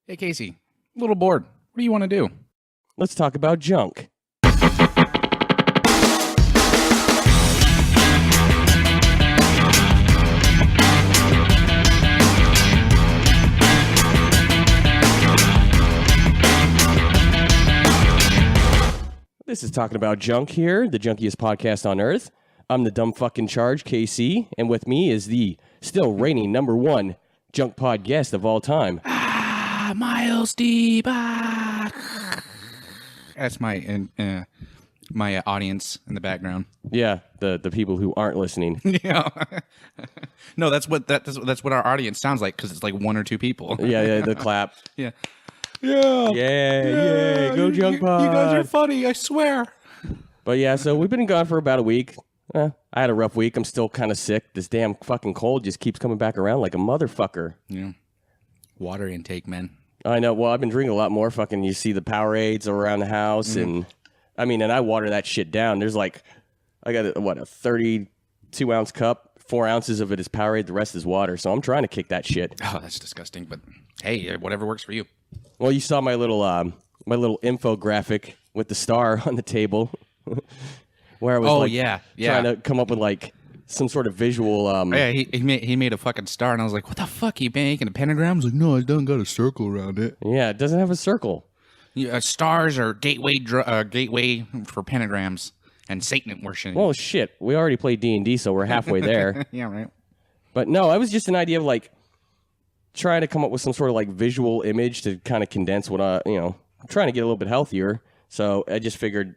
Hey, Casey, a little bored. What do you want to do? Let's talk about junk. This is Talking About Junk here, the junkiest podcast on earth. I'm the dumb fucking charge, KC, and with me is the still reigning number one junk pod guest of all time. Myles Dheep. That's my my audience in the background. Yeah, the people who aren't listening. Yeah. No, that's what our audience sounds like because it's like one or two people. Yeah, the clap. Yeah. Yeah. Yay, go junk pod. You guys are funny, I swear. But yeah, so we've been gone for about a week. I had a rough week. I'm still kind of sick. This damn fucking cold just keeps coming back around like a motherfucker. Yeah. Water intake, man. I know. Well, I've been drinking a lot more fucking, you see the Powerades around the house. And I water that shit down. There's like, I got a 32-ounce cup. 4 ounces of it is Powerade. The rest is water. So I'm trying to kick that shit. Oh, that's disgusting. But hey, whatever works for you. Well, you saw my little infographic with the star on the table, where I was trying to come up with like some sort of visual. Yeah, he made a fucking star, and I was like, "What the fuck? You making a pentagram?" I was like, "No, it doesn't got a circle around it." Yeah, it doesn't have a circle. Stars are gateway for pentagrams and Satan worship. Well, shit, we already played D&D, so we're halfway there. Yeah, right. But no, it was just an idea of like trying to come up with some sort of like visual image to kind of condense what I'm trying to get a little bit healthier. So I just figured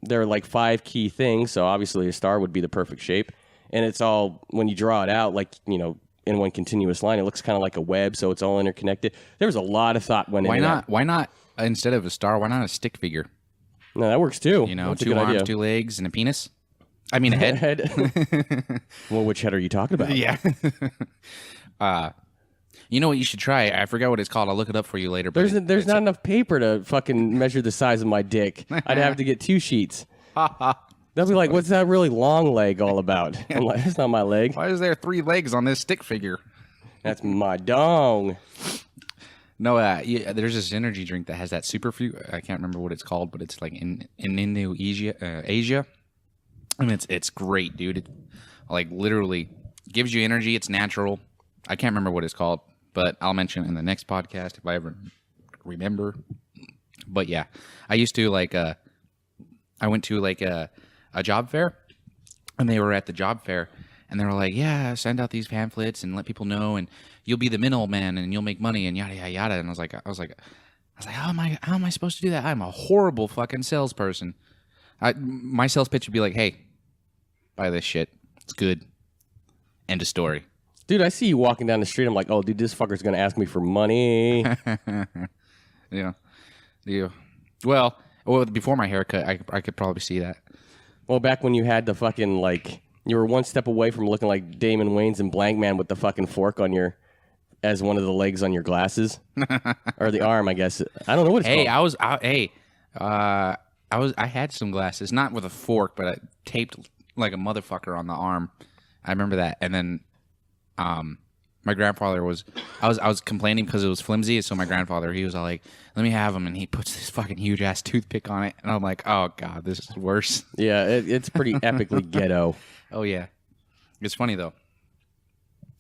there are like 5 key things. So obviously a star would be the perfect shape. And it's all, when you draw it out, like, in one continuous line, it looks kind of like a web. So it's all interconnected. There was a lot of thought went into that. Why not, instead of a star, why not a stick figure? No, that works too. That's 2 arms, 2 legs, and a penis. I mean, a head. Well, which head are you talking about? Yeah. You know what you should try? I forgot what it's called. I'll look it up for you later. There's not enough paper to fucking measure the size of my dick. I'd have to get 2 sheets. They'll be like, what's that really long leg all about? I'm like, that's not my leg. Why is there 3 legs on this stick figure? That's my dong. No, there's this energy drink that has that superfood. I can't remember what it's called, but it's like in Asia. And it's great, dude. It like literally gives you energy. It's natural. I can't remember what it's called, but I'll mention it in the next podcast if I ever remember. But yeah, I used to I went to like a job fair, and they were at the job fair, and they were like, yeah, send out these pamphlets and let people know, and you'll be the middleman and you'll make money and yada yada yada. And I was like, how am I supposed to do that? I'm a horrible fucking salesperson. My sales pitch would be like, hey, buy this shit. It's good. End of story. Dude, I see you walking down the street. I'm like, oh, dude, this fucker's going to ask me for money. Yeah. Well, before my haircut, I could probably see that. Well, back when you had the fucking, like, you were one step away from looking like Damon Wayans and Blank Man with the fucking fork as one of the legs on your glasses. Or the arm, I guess. I don't know what it's called. I had some glasses, not with a fork, but I taped like a motherfucker on the arm. I remember that. And then my grandfather I was complaining because it was flimsy, so my grandfather, he was all like, let me have them, and he puts this fucking huge ass toothpick on it, and I'm like, oh god, this is worse. Yeah, it's pretty epically ghetto. Oh yeah, it's funny though.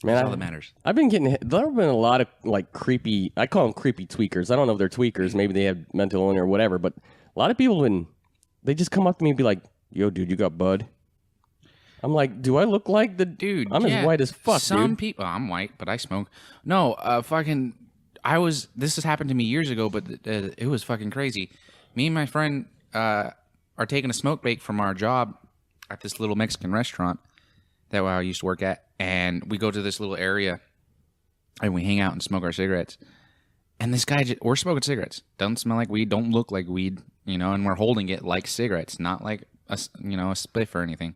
Man, that's all that matters. I've been there have been a lot of like creepy, I call them creepy tweakers. I don't know if they're tweakers, maybe they have mental illness or whatever, but a lot of people they just come up to me and be like, yo dude, you got bud? I'm like, do I look like the dude? I'm as white as fuck, Some people, I'm white, but I smoke. No, this has happened to me years ago, but it was fucking crazy. Me and my friend are taking a smoke break from our job at this little Mexican restaurant that I used to work at, and we go to this little area, and we hang out and smoke our cigarettes. And this guy, we're smoking cigarettes. Doesn't smell like weed, don't look like weed, and we're holding it like cigarettes, not like a spliff or anything.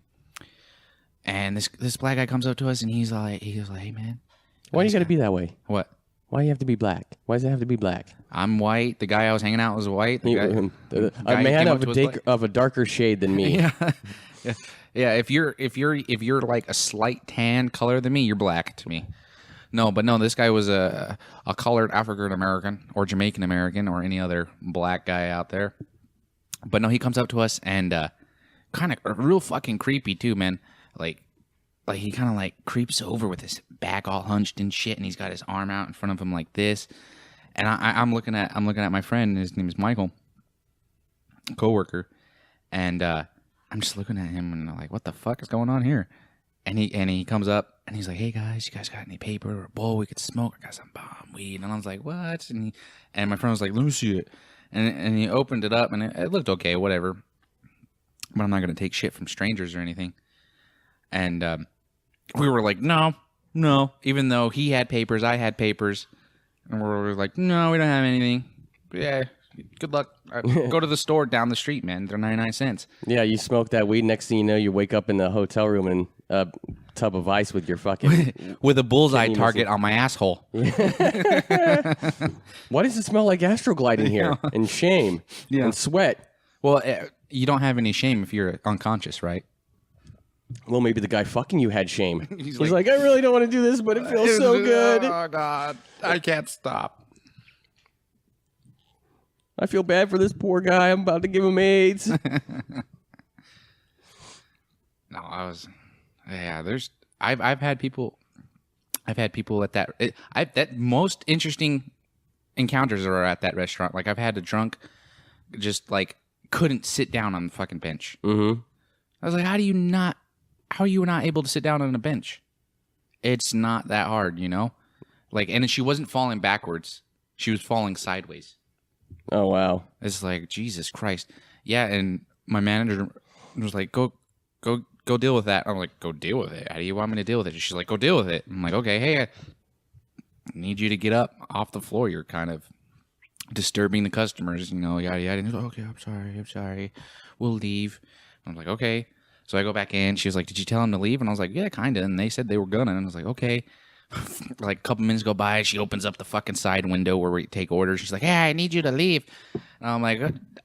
And this black guy comes up to us, and he goes like, hey, man. Why do you got to be that way? What? Why do you have to be black? Why does it have to be black? I'm white. The guy I was hanging out was white. A man of a darker shade than me. Yeah. If you're like a slight tan color than me, you're black to me. No, but no, this guy was a colored African American or Jamaican American or any other black guy out there. But no, he comes up to us and kind of real fucking creepy too, man. Like he kind of like creeps over with his back all hunched and shit, and he's got his arm out in front of him like this. And I'm looking at my friend. His name is Michael, coworker, and I'm just looking at him and I'm like, what the fuck is going on here? And he comes up and he's like, hey guys, you guys got any paper or a bowl we could smoke? I got some bomb weed. And I was like, what? And my friend was like, let me see it. And he opened it up and it looked okay, whatever. But I'm not gonna take shit from strangers or anything. And we were like, no. Even though he had papers, I had papers. And we were like, no, we don't have anything. Yeah, good luck. Go to the store down the street, man. They're 99 cents. Yeah, you smoke that weed. Next thing you know, you wake up in the hotel room and a tub of ice with your fucking... with a bullseye target on my asshole. Why does it smell like Astroglide in here? And shame. And sweat. Well, you don't have any shame if you're unconscious, right? Well, maybe the guy fucking you had shame. He's like, I really don't want to do this, but it feels so good. Oh, God. I can't stop. I feel bad for this poor guy. I'm about to give him AIDS. No, I've had people at that most interesting encounters are at that restaurant. Like I've had a drunk just like couldn't sit down on the fucking bench. Mm-hmm. I was like, how are you not able to sit down on a bench? It's not that hard, you know? Like, and she wasn't falling backwards. She was falling sideways. Oh, wow. It's like, Jesus Christ. Yeah, and my manager was like, go deal with that. I'm like, go deal with it? How do you want me to deal with it? She's like, go deal with it. I'm like, okay, hey, I need you to get up off the floor. You're kind of disturbing the customers, you know, yada, yada. And he's like, okay, I'm sorry. We'll leave. I'm like, okay. So I go back in. She was like, did you tell him to leave? And I was like, yeah, kind of. And they said they were gonna. And I was like, okay. Like a couple minutes go by. She opens up the fucking side window where we take orders. She's like, hey, I need you to leave. And I'm like,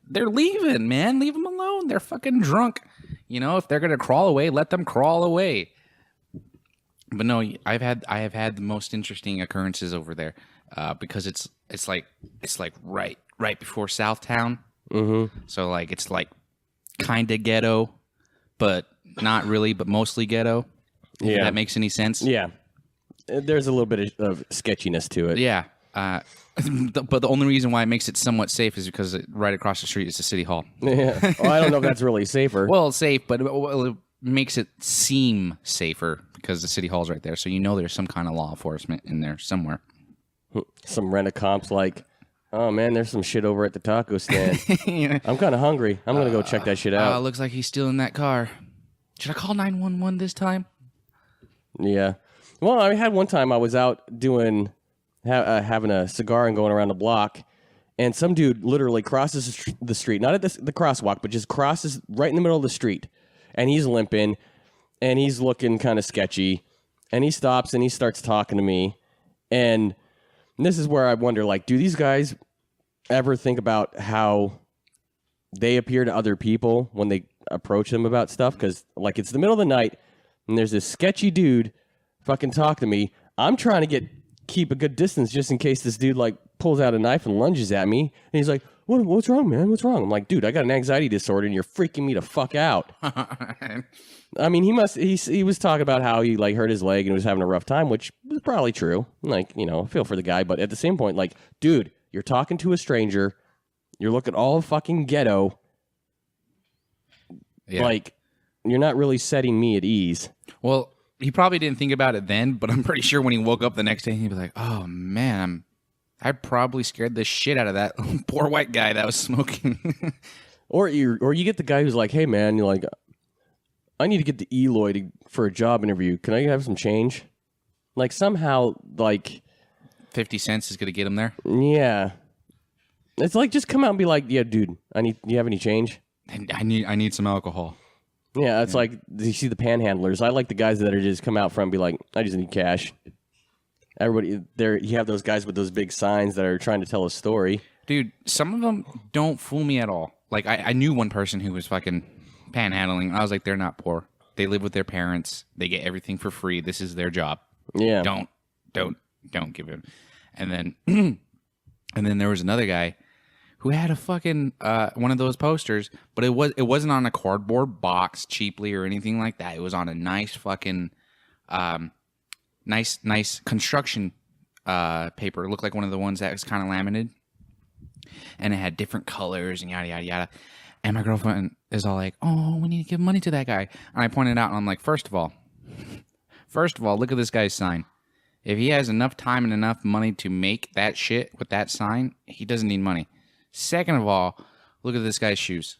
they're leaving, man. Leave them alone. They're fucking drunk. You know, if they're going to crawl away, let them crawl away. But no, I have had the most interesting occurrences over there because it's like right before Southtown. Mm-hmm. So like it's like kind of ghetto, but not really, but mostly ghetto. If that makes any sense. Yeah. There's a little bit of sketchiness to it. Yeah. But the only reason why it makes it somewhat safe is because right across the street is the city hall. Yeah. Well, I don't know if that's really safer. Well, it's safe, but it makes it seem safer because the city hall's right there. So you know there's some kind of law enforcement in there somewhere. Some rent-a-comps like, oh, man, there's some shit over at the taco stand. Yeah. I'm kind of hungry. I'm going to go check that shit out. Looks like he's still in that car. Should I call 911 this time? Yeah. Well, I had one time I was out doing... having a cigar and going around the block, and some dude literally crosses the street, not at the crosswalk, but just crosses right in the middle of the street, and he's limping, and he's looking kind of sketchy, and he stops and he starts talking to me, and this is where I wonder, like, do these guys ever think about how they appear to other people when they approach them about stuff? Because, like, it's the middle of the night, and there's this sketchy dude fucking talking to me. I'm trying to keep a good distance just in case this dude like pulls out a knife and lunges at me, and he's like, what's wrong, man? What's wrong? I'm like, dude, I got an anxiety disorder and you're freaking me the fuck out. I mean, he was talking about how he like hurt his leg and was having a rough time, which was probably true. Like, you know, I feel for the guy, but at the same point, like, dude, you're talking to a stranger, you're looking all fucking ghetto. Yeah. Like, you're not really setting me at ease. Well, he probably didn't think about it then, but I'm pretty sure when he woke up the next day, he'd be like, oh, man, I probably scared the shit out of that poor white guy that was smoking. Or you get the guy who's like, hey, man, you're like, I need to get to Eloy for a job interview. Can I have some change? Like, somehow, like... 50 cents is going to get him there? Yeah. It's like, just come out and be like, yeah, dude, do you have any change? I need some alcohol. Yeah, it's like, you see the panhandlers. I like the guys that are just come out front and be like, I just need cash. Everybody, you have those guys with those big signs that are trying to tell a story. Dude, some of them don't fool me at all. Like, I knew one person who was fucking panhandling. I was like, they're not poor. They live with their parents. They get everything for free. This is their job. Yeah. don't give him. And then and then there was another guy who had a fucking one of those posters, but it wasn't on a cardboard box cheaply or anything like that. It was on a nice fucking nice construction paper. It looked like one of the ones that was kind of laminated, and it had different colors and yada yada yada. And my girlfriend is all like, "Oh, we need to give money to that guy." And I pointed out, and I'm like, first of all, look at this guy's sign. If he has enough time and enough money to make that shit with that sign, he doesn't need money. Second of all, look at this guy's shoes.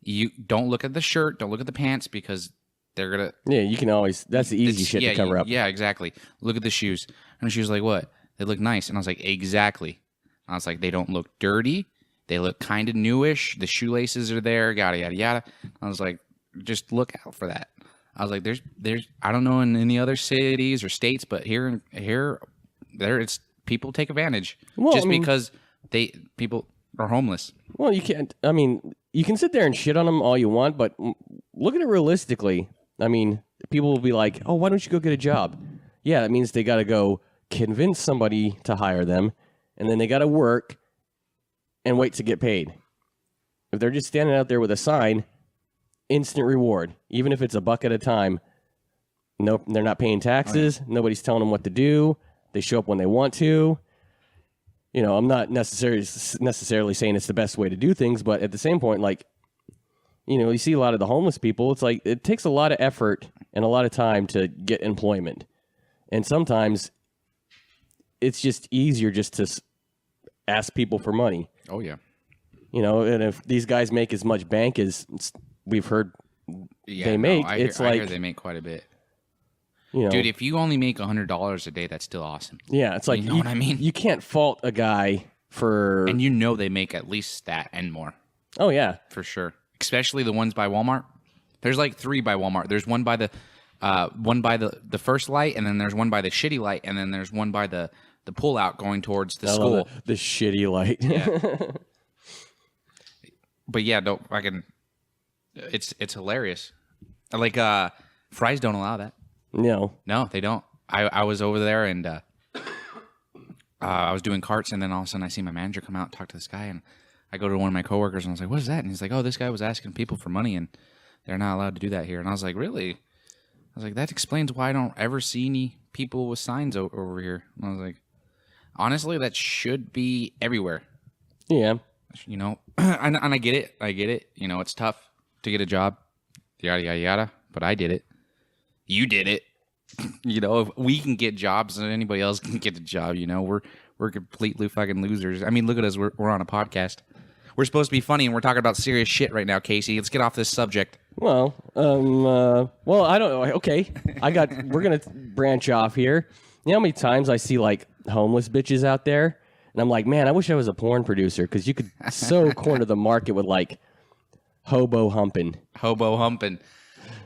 You don't look at the shirt, don't look at the pants, because they're gonna. Yeah, you can always. That's the easy shit to cover up. Yeah, exactly. Look at the shoes, and she was like, "What? They look nice." And I was like, "Exactly." I was like, "They don't look dirty. They look kind of newish. The shoelaces are there. Yada yada yada." I was like, "Just look out for that." I was like, "There's. I don't know in any other cities or states, but here, it's people take advantage because people are homeless." Well, you can't. I mean, you can sit there and shit on them all you want, but look at it realistically. I mean, people will be like, "Oh, why don't you go get a job?" Yeah, that means they got to go convince somebody to hire them, and then they got to work and wait to get paid. If they're just standing out there with a sign, instant reward, even if it's $1 at a time. Nope, they're not paying taxes. Nobody's telling them what to do. They show up when they want to. You know, I'm not necessarily saying it's the best way to do things, but at the same point, like, you know, you see a lot of the homeless people. It's like it takes a lot of effort and a lot of time to get employment, and sometimes it's just easier just to ask people for money. Oh yeah, you know, and if these guys make as much bank as we've heard they make, I hear they make quite a bit. You know, dude, if you only make $100 a day, that's still awesome. Yeah, it's like you know what I mean. You can't fault a guy for, and you know they make at least that and more. Oh yeah, for sure. Especially the ones by Walmart. There's like 3 by Walmart. There's one by the first light, and then there's one by the shitty light, and then there's one by the pull out going towards the school. The shitty light. Yeah. But yeah, it's hilarious. Like fries don't allow that. No, they don't. I was over there and I was doing carts, and then all of a sudden I see my manager come out and talk to this guy, and I go to one of my coworkers and I was like, "What is that?" And he's like, "Oh, this guy was asking people for money, and they're not allowed to do that here." And I was like, "Really?" I was like, "That explains why I don't ever see any people with signs over here." And I was like, "Honestly, that should be everywhere." Yeah. You know, and I get it. You know, it's tough to get a job, yada yada yada. But I did it. You did it. You know, if we can get jobs, and anybody else can get a job. You know, we're completely fucking losers. I mean, look at us. We're on a podcast. We're supposed to be funny, and we're talking about serious shit right now, Casey. Let's get off this subject. Well, I don't know. Okay, we're gonna branch off here. You know how many times I see like homeless bitches out there? And I'm like, man, I wish I was a porn producer, because you could so corner the market with like hobo humping.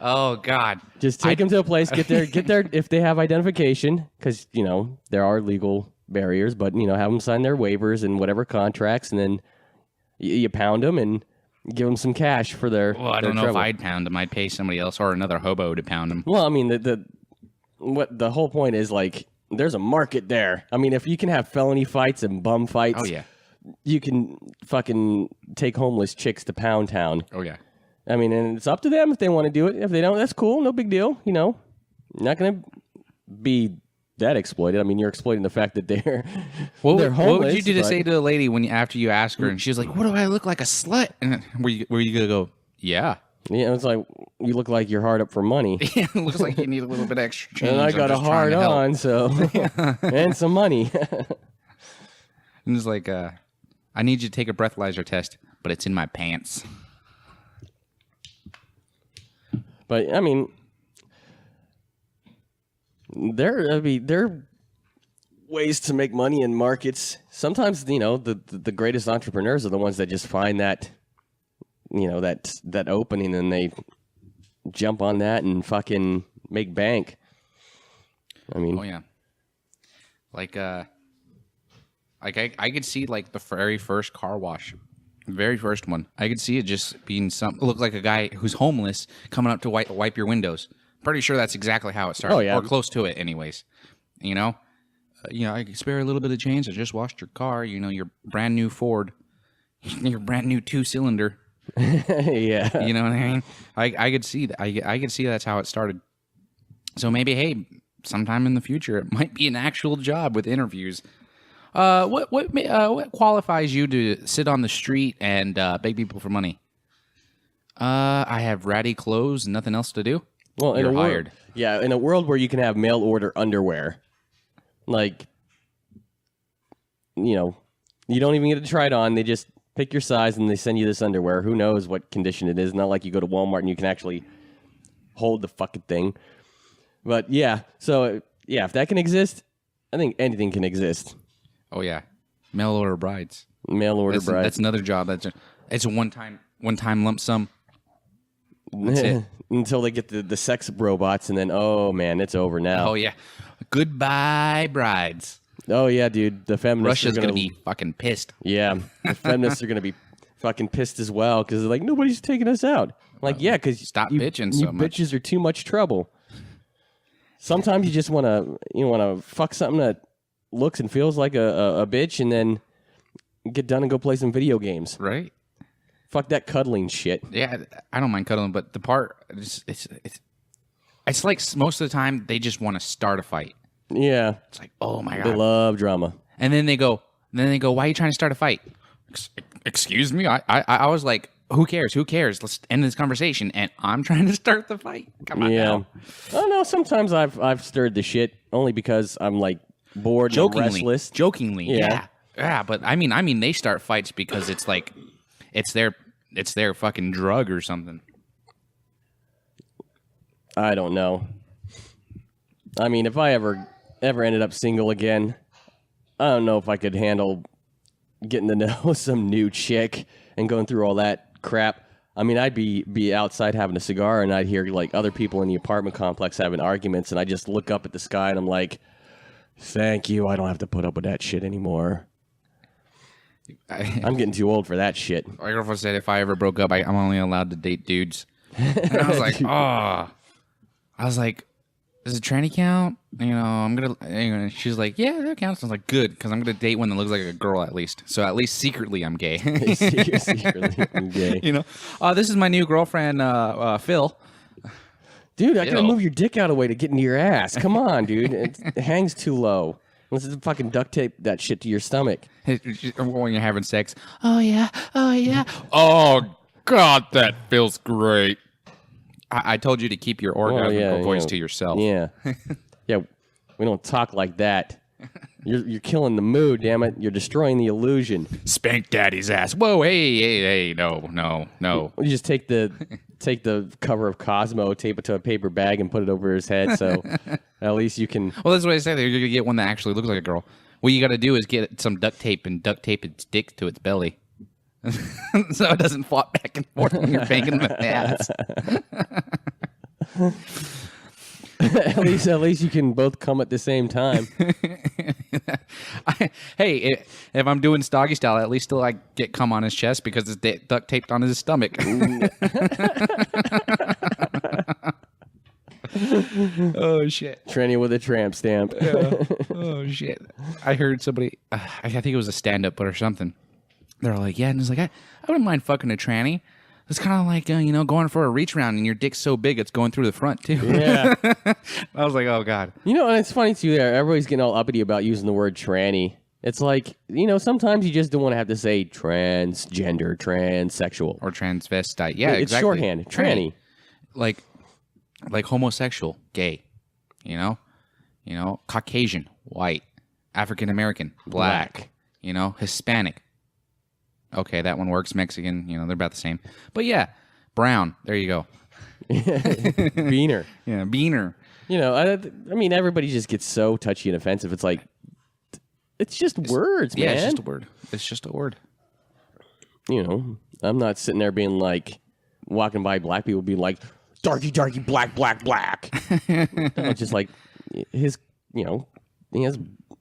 Oh God! Just take them to a place, get there if they have identification, because you know there are legal barriers. But you know, have them sign their waivers and whatever contracts, and then you pound them and give them some cash for their. Well, I don't know if I'd pound them. I'd pay somebody else or another hobo to pound them. Well, I mean, the whole point is like, there's a market there. I mean, if you can have felony fights and bum fights, oh yeah, you can fucking take homeless chicks to Pound Town. Oh yeah. I mean, and it's up to them if they want to do it. If they don't, that's cool. No big deal. You know, not going to be that exploited. I mean, you're exploiting the fact that they're homeless. What would you do to say to a lady after you ask her, and she was like, "What do I look like, a slut?" And were you going to go, "Yeah"? Yeah, it's like, you look like you're hard up for money. Yeah, it looks like you need a little bit extra change. And I got a hard on, so and some money. And it's like, I need you to take a breathalyzer test, but it's in my pants. But I mean, there are ways to make money in markets. Sometimes, you know, the greatest entrepreneurs are the ones that just find that, you know, that opening, and they jump on that and fucking make bank. I mean, oh yeah, like I could see like the very first car wash. Very first one. I could see it just being look like a guy who's homeless coming up to wipe your windows. Pretty sure that's exactly how it started. Oh, yeah. Or close to it anyways. I can spare a little bit of change. I just washed your car, your brand new Ford, your brand new 2-cylinder. Yeah. You know what I mean? I could see that. I could see that's how it started. So maybe, hey, sometime in the future, it might be an actual job with interviews. What qualifies you to sit on the street and beg people for money? I have ratty clothes and nothing else to do. Well, You're hired. In a world where you can have mail order underwear, like, you don't even get to try it on. They just pick your size and they send you this underwear. Who knows what condition it is? Not like you go to Walmart and you can actually hold the fucking thing. But yeah, so yeah, if that can exist, I think anything can exist. Oh yeah, mail order brides. Mail order brides. That's another job. It's a one time lump sum. That's it. Until they get the sex robots, and then oh man, it's over now. Oh yeah, goodbye brides. Oh yeah, dude, the feminists Russia's gonna be fucking pissed. Yeah, the feminists are gonna be fucking pissed as well because they're like, nobody's taking us out. Like, yeah, because stop bitching so much. Bitches are too much trouble. Sometimes you just wanna fuck something that looks and feels like a bitch, and then get done and go play some video games. Right. Fuck that cuddling shit. Yeah, I don't mind cuddling, but the part it's like most of the time they just want to start a fight. Yeah, it's like, oh my god, they love drama. And then they go, why are you trying to start a fight? Excuse me, I was like, who cares? Let's end this conversation. And I'm trying to start the fight. Come on, now. Oh no, sometimes I've stirred the shit only because I'm like bored, and restless. Jokingly, yeah. But I mean, they start fights because it's like, it's their fucking drug or something. I don't know. I mean, if I ever ended up single again, I don't know if I could handle getting to know some new chick and going through all that crap. I mean, I'd be outside having a cigar and I'd hear like other people in the apartment complex having arguments, and I just look up at the sky and I'm like, thank you, I don't have to put up with that shit anymore. I'm getting too old for that shit. My girlfriend said if I ever broke up, I'm only allowed to date dudes. And I was like, does it tranny count? I'm gonna. She's like, yeah, that counts. I was like, good, because I'm gonna date one that looks like a girl at least. So at least secretly, I'm gay. Secretly, I'm gay. This is my new girlfriend, Phil. Dude, I gotta move your dick out of the way to get into your ass. Come on, dude. It hangs too low. Let's fucking duct tape that shit to your stomach. When you're having sex. Oh, yeah. Oh, God, that feels great. I told you to keep your orgasmic voice to yourself. Yeah. Yeah, we don't talk like that. You're killing the mood, damn it. You're destroying the illusion. Spank daddy's ass. Whoa, hey, no. You just take the cover of Cosmo, tape it to a paper bag, and put it over his head, so at least you can... Well, that's what I said. You're going to get one that actually looks like a girl. What you got to do is get some duct tape and duct tape its dick to its belly. So it doesn't flop back and forth when you're banging the ass. At least you can both come at the same time. Hey, if I'm doing Stoggy style, at least still I get cum on his chest because it's duct taped on his stomach. Oh shit! Tranny with a tramp stamp. Oh shit! I heard somebody. I think it was a stand-up or something. They're like, yeah, and it's like I wouldn't mind fucking a tranny. It's kind of like going for a reach round and your dick's so big it's going through the front too. Yeah. I was like, oh god. And it's funny too. There, everybody's getting all uppity about using the word tranny. It's like sometimes you just don't want to have to say transgender, transsexual, or transvestite. Yeah, it's exactly. shorthand. Tranny. Like homosexual, gay. Caucasian, white, African American, black. Hispanic. Okay, that one works. Mexican, they're about the same. But yeah, brown. There you go. Beaner. Yeah, beaner. I mean, everybody just gets so touchy and offensive. It's like, it's just words, man. Yeah, it's just a word. It's just a word. I'm not sitting there being like, walking by black people being like, darky, darky, black, black, black. No, just like, he has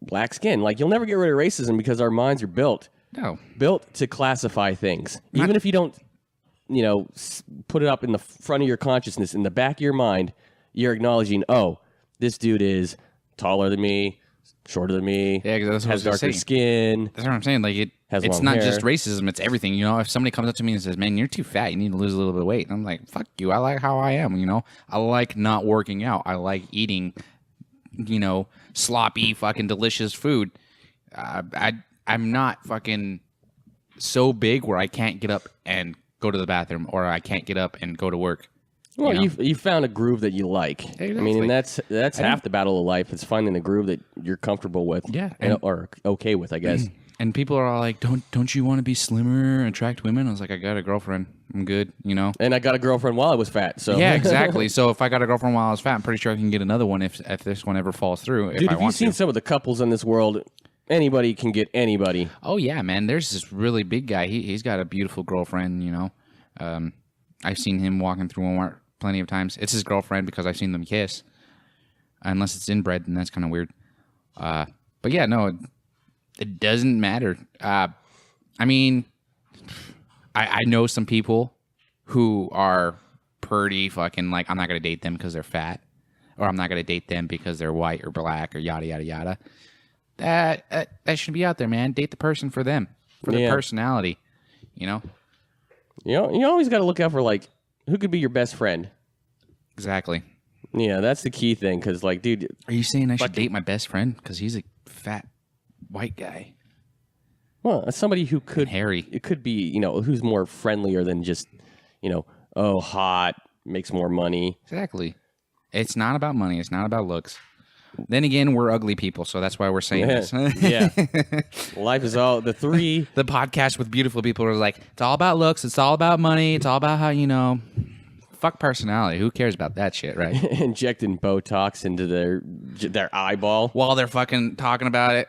black skin. Like, you'll never get rid of racism because our minds are built to classify things. Even if you don't, put it up in the front of your consciousness, in the back of your mind, you're acknowledging, oh, this dude is taller than me, shorter than me. Yeah, that's what has I was darker saying. skin. That's what I'm saying. Like Has it's long not hair. just racism; it's everything. You know, if somebody comes up to me and says, "Man, you're too fat. You need to lose a little bit of weight," and I'm like, "Fuck you. I like how I am." You know, I like not working out. I like eating, sloppy, fucking delicious food. I'm not fucking so big where I can't get up and go to the bathroom, or I can't get up and go to work. Well, you know? you found a groove that you like. Exactly. I mean, and that's half the battle of life. It's finding a groove that you're comfortable with. Yeah, or okay with, I guess. And people are all like, "Don't you want to be slimmer and attract women?" I was like, "I got a girlfriend. I'm good." You know. And I got a girlfriend while I was fat. So Yeah, exactly. So if I got a girlfriend while I was fat, I'm pretty sure I can get another one if this one ever falls through. Dude, if I have you want seen to. some of the couples in this world? Anybody can get anybody. Oh yeah, man. There's this really big guy. He's got a beautiful girlfriend. You know, I've seen him walking through Walmart plenty of times. It's his girlfriend because I've seen them kiss. Unless it's inbred, then that's kind of weird. But yeah, no, it doesn't matter. I mean, I know some people who are pretty fucking like, I'm not gonna date them because they're fat, or I'm not gonna date them because they're white or black or yada yada yada. That should be out there, man. Date the person for them, for their personality. You know. You know, you always got to look out for like who could be your best friend. Exactly. Yeah, that's the key thing. Because like, dude, Are you saying I should date my best friend because he's a fat white guy? well, somebody who could Hairy. It could be who's more friendlier than just hot, makes more money. Exactly. It's not about money. It's not about looks. Then again, we're ugly people, so that's why we're saying this. Yeah, life is all the three. The podcast with beautiful people are like, it's all about looks. It's all about money. It's all about how, fuck personality. Who cares about that shit, right? Injecting Botox into their eyeball. While they're fucking talking about it.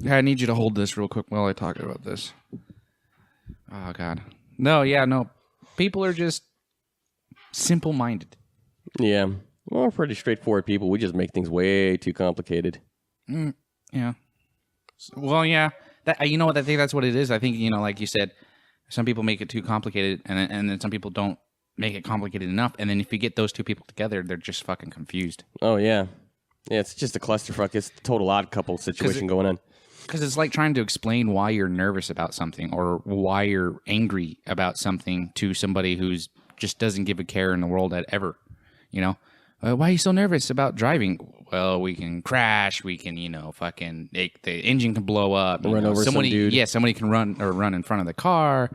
I need you to hold this real quick while I talk about this. Oh, God. No. People are just simple-minded. Yeah. Well, we're pretty straightforward people. We just make things way too complicated. Yeah. Well, yeah. You know what? I think that's what it is. I think, like you said, some people make it too complicated, and then some people don't make it complicated enough. And then if you get those two people together, they're just fucking confused. Oh, yeah. Yeah, it's just a clusterfuck. It's a total odd couple situation going on. Because it's like trying to explain why you're nervous about something or why you're angry about something to somebody who's just doesn't give a care in the world ever. Why are you so nervous about driving? Well, we can crash. We can, fucking the engine can blow up. Run over somebody, some dude. Yeah, somebody can run in front of the car.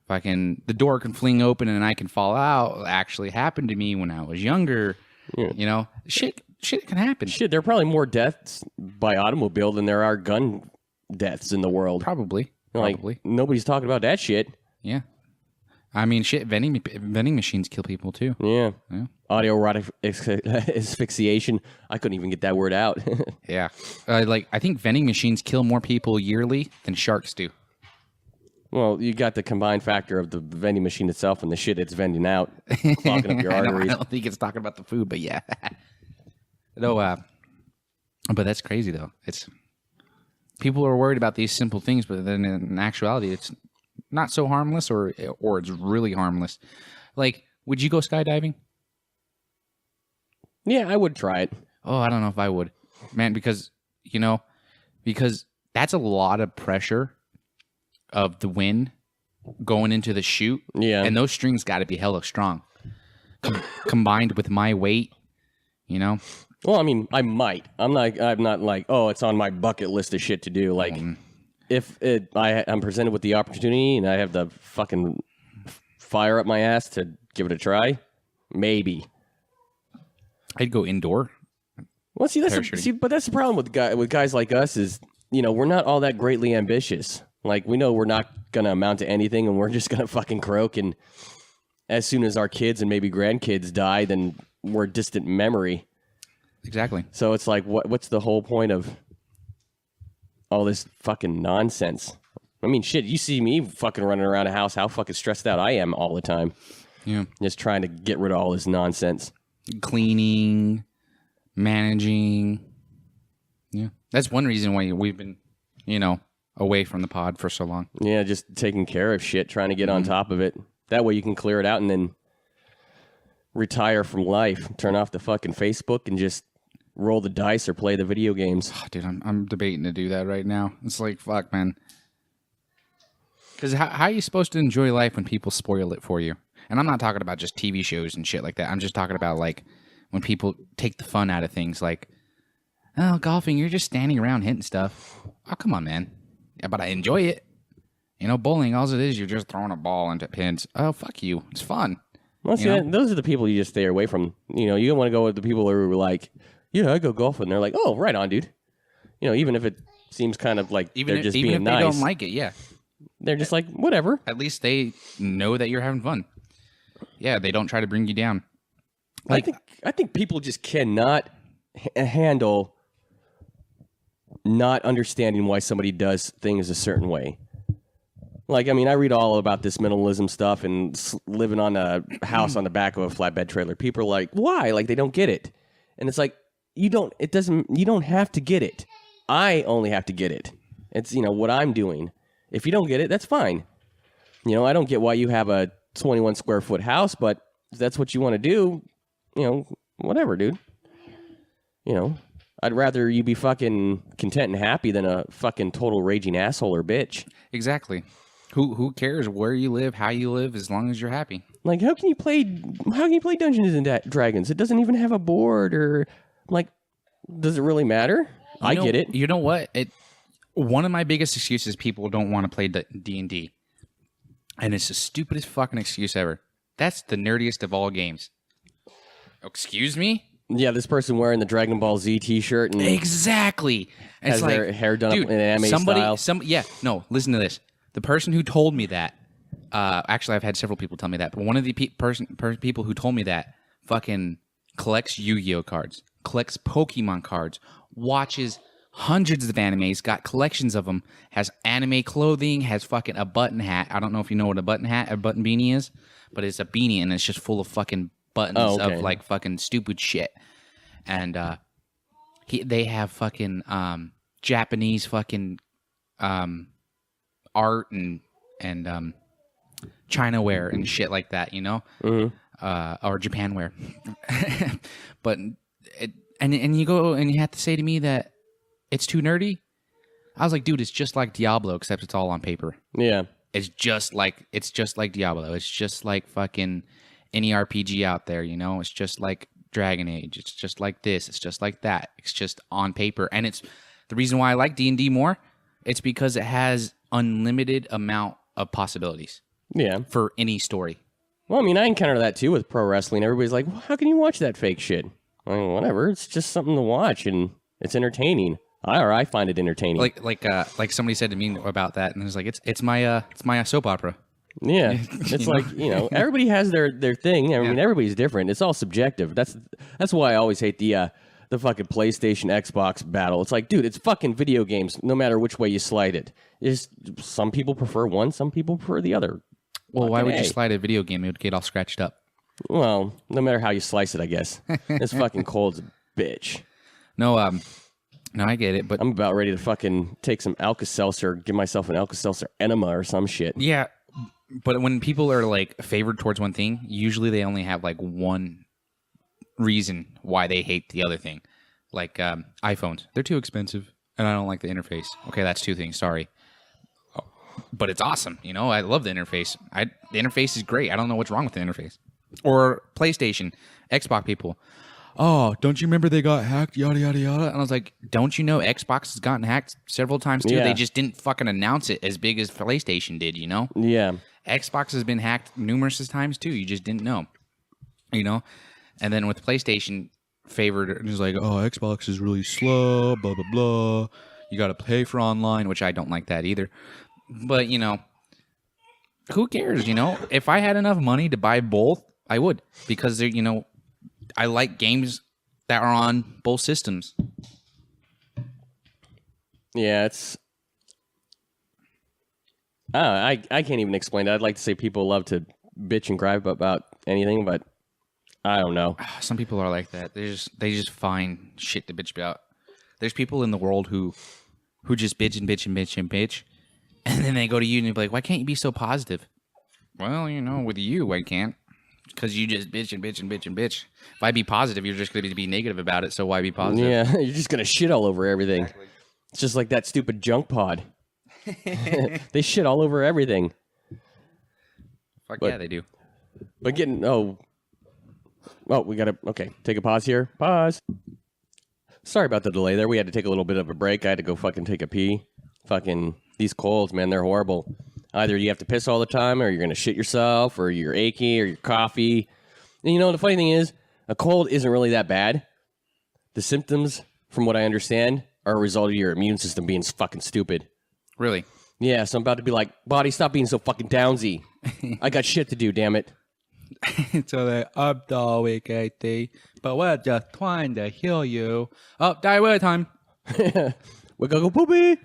Fucking the door can fling open and I can fall out. It actually happened to me when I was younger. Yeah. Shit can happen. Shit, there are probably more deaths by automobile than there are gun deaths in the world. Probably. Nobody's talking about that shit. Yeah. I mean, shit, vending machines kill people too. Yeah. Autoerotic asphyxiation. I couldn't even get that word out. Yeah. I think vending machines kill more people yearly than sharks do. Well, you got the combined factor of the vending machine itself and the shit it's vending out, clogging up your arteries. I don't think it's talking about the food, but yeah. No, but that's crazy though. It's people are worried about these simple things, but then in actuality, it's not so harmless, or it's really harmless. Like, would you go skydiving? Yeah, I would try it. Oh, I don't know if I would, man, because that's a lot of pressure of the wind going into the chute. Yeah, and those strings got to be hella strong, combined with my weight. Well, I mean, I might. I'm not like, oh, it's on my bucket list of shit to do. Like, if I'm presented with the opportunity and I have the fucking fire up my ass to give it a try, maybe. I'd go indoor. Well, but that's the problem with guys like us is, we're not all that greatly ambitious. Like, we know we're not going to amount to anything and we're just going to fucking croak. And as soon as our kids and maybe grandkids die, then we're a distant memory. Exactly. So it's like, what's the whole point of all this fucking nonsense? I mean, shit, you see me fucking running around a house, how fucking stressed out I am all the time. Yeah. Just trying to get rid of all this nonsense. Cleaning, managing. Yeah. That's one reason why we've been, away from the pod for so long. Yeah, just taking care of shit, trying to get on top of it. That way you can clear it out and then retire from life. Turn off the fucking Facebook and just roll the dice or play the video games. Oh, dude, I'm debating to do that right now. It's like, fuck, man. Because how are you supposed to enjoy life when people spoil it for you? And I'm not talking about just TV shows and shit like that. I'm just talking about, like, when people take the fun out of things. Like, oh, golfing, you're just standing around hitting stuff. Oh, come on, man. Yeah, but I enjoy it. You know, bowling, all it is, you're just throwing a ball into pins. Oh, fuck you. It's fun. Well, see, those are the people you just stay away from. You know, you don't want to go with the people who are like, yeah, I go golfing. They're like, oh, right on, dude. You know, even if it seems kind of like they're just being nice. Even if they don't like it, yeah. They're just like, whatever. At least they know that you're having fun. Yeah, they don't try to bring you down. Like, I think people just cannot handle not understanding why somebody does things a certain way. Like, I mean, I read all about this minimalism stuff and living on a house on the back of a flatbed trailer. People are like, why? Like, they don't get it. And it's like, you don't have to get it. I only have to get it. It's, you know, what I'm doing. If you don't get it, that's fine. You know, I don't get why you have a 21 square foot house, but if that's what you want to do, you know, whatever, dude. You know, I'd rather you be fucking content and happy than a fucking total raging asshole or bitch. Exactly. Who cares where you live, how you live, as long as you're happy? Like, how can you play Dungeons and Dragons? It doesn't even have a board, or like, does it really matter? I get it. You know what? One of my biggest excuses people don't want to play D&D, and it's the stupidest fucking excuse ever. That's the nerdiest of all games. Excuse me? Yeah, this person wearing the Dragon Ball Z T-shirt and exactly has their hair done up in an anime style. Listen to this. The person who told me that, actually, I've had several people tell me that, but one of the people who told me that fucking collects Yu-Gi-Oh cards, collects Pokemon cards, watches hundreds of animes, got collections of them, has anime clothing, has fucking a button hat. I don't know if you know what a button beanie is, but it's a beanie and it's just full of fucking buttons of like fucking stupid shit. And they have fucking Japanese fucking art and China wear and shit like that, you know, or Japan wear. But and you go and you have to say to me that it's too nerdy. I was like, dude, it's just like Diablo, except it's all on paper. Yeah, it's just like Diablo. It's just like fucking any RPG out there, you know. It's just like Dragon Age. It's just like this. It's just like that. It's just on paper, and it's the reason why I like D&D more. It's because it has unlimited amount of possibilities. Yeah, for any story. Well, I mean, I encounter that too with pro wrestling. Everybody's like, well, "How can you watch that fake shit?" I mean, whatever. It's just something to watch, and it's entertaining. I find it entertaining. Like somebody said to me about that, and it was like, it's my soap opera. Yeah, it's like, you know, everybody has their thing. I mean, everybody's different. It's all subjective. That's why I always hate the fucking PlayStation Xbox battle. It's like, dude, it's fucking video games. No matter which way you slide it, some people prefer one, some people prefer the other. Well, why would you slide a video game? It would get all scratched up. Well, no matter how you slice it, I guess. It's fucking cold as a bitch. No, I get it, but I'm about ready to fucking take some Alka-Seltzer, give myself an Alka-Seltzer enema or some shit. Yeah. But when people are like favored towards one thing, usually they only have like one reason why they hate the other thing. Like iPhones, they're too expensive, and I don't like the interface. Okay, that's two things. Sorry, but it's awesome. You know, I love the interface. The interface is great. I don't know what's wrong with the interface. Or PlayStation, Xbox people. Oh, don't you remember they got hacked? Yada yada yada. And I was like, don't you know Xbox has gotten hacked several times too? Yeah. They just didn't fucking announce it as big as PlayStation did. You know? Yeah. Xbox has been hacked numerous times too. You just didn't know, you know. And then with PlayStation favored, it was like, oh, Xbox is really slow, blah blah blah. You got to pay for online, which I don't like that either. But you know, who cares? You know, if I had enough money to buy both, I would, because they're, you know, I like games that are on both systems. Yeah, it's. I can't even explain it. I'd like to say people love to bitch and gripe about anything, but I don't know. Some people are like that. They just find shit to bitch about. There's people in the world who just bitch and bitch and bitch and bitch, and then they go to you and they be like, "Why can't you be so positive?" Well, you know, with you, I can't. Because you just bitch and bitch and bitch and bitch. If I be positive, you're just going to be negative about it. So why be positive? Yeah, you're just gonna shit all over everything. Exactly. It's just like that stupid junk pod. They shit all over everything. Yeah, they do. But we gotta take a pause here. Pause. Sorry about the delay there. We had to take a little bit of a break. I had to go fucking take a pee. Fucking these colds, man, they're horrible. Either you have to piss all the time, or you're gonna shit yourself, or you're achy, or you're coffee. And the funny thing is, a cold isn't really that bad. The symptoms, from what I understand, are a result of your immune system being fucking stupid. Really? Yeah, so I'm about to be like, body, stop being so fucking downsy. I got shit to do, damn it. So they're up all week, but we're just trying to heal you. Oh, diarrhea time. We gotta go poopy.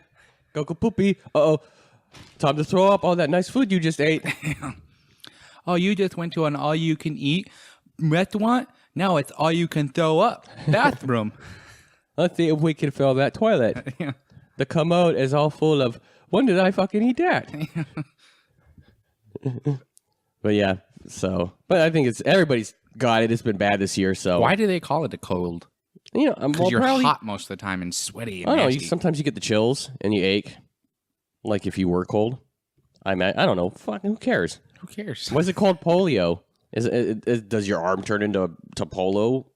Go poopy. Uh-oh. Time to throw up all that nice food you just ate. Oh, you just went to an all-you-can-eat restaurant? Now it's all-you-can-throw-up bathroom. Let's see if we can fill that toilet. Yeah. The commode is all full of, when did I fucking eat that? But yeah, but I think everybody's got it. It's been bad this year, so. Why do they call it a cold? Because you're hot most of the time and sweaty and nasty. Sometimes you get the chills and you ache. Like if you were cold. I don't know. Fucking who cares? Who cares? What's it called? Polio. Does your arm turn into polo?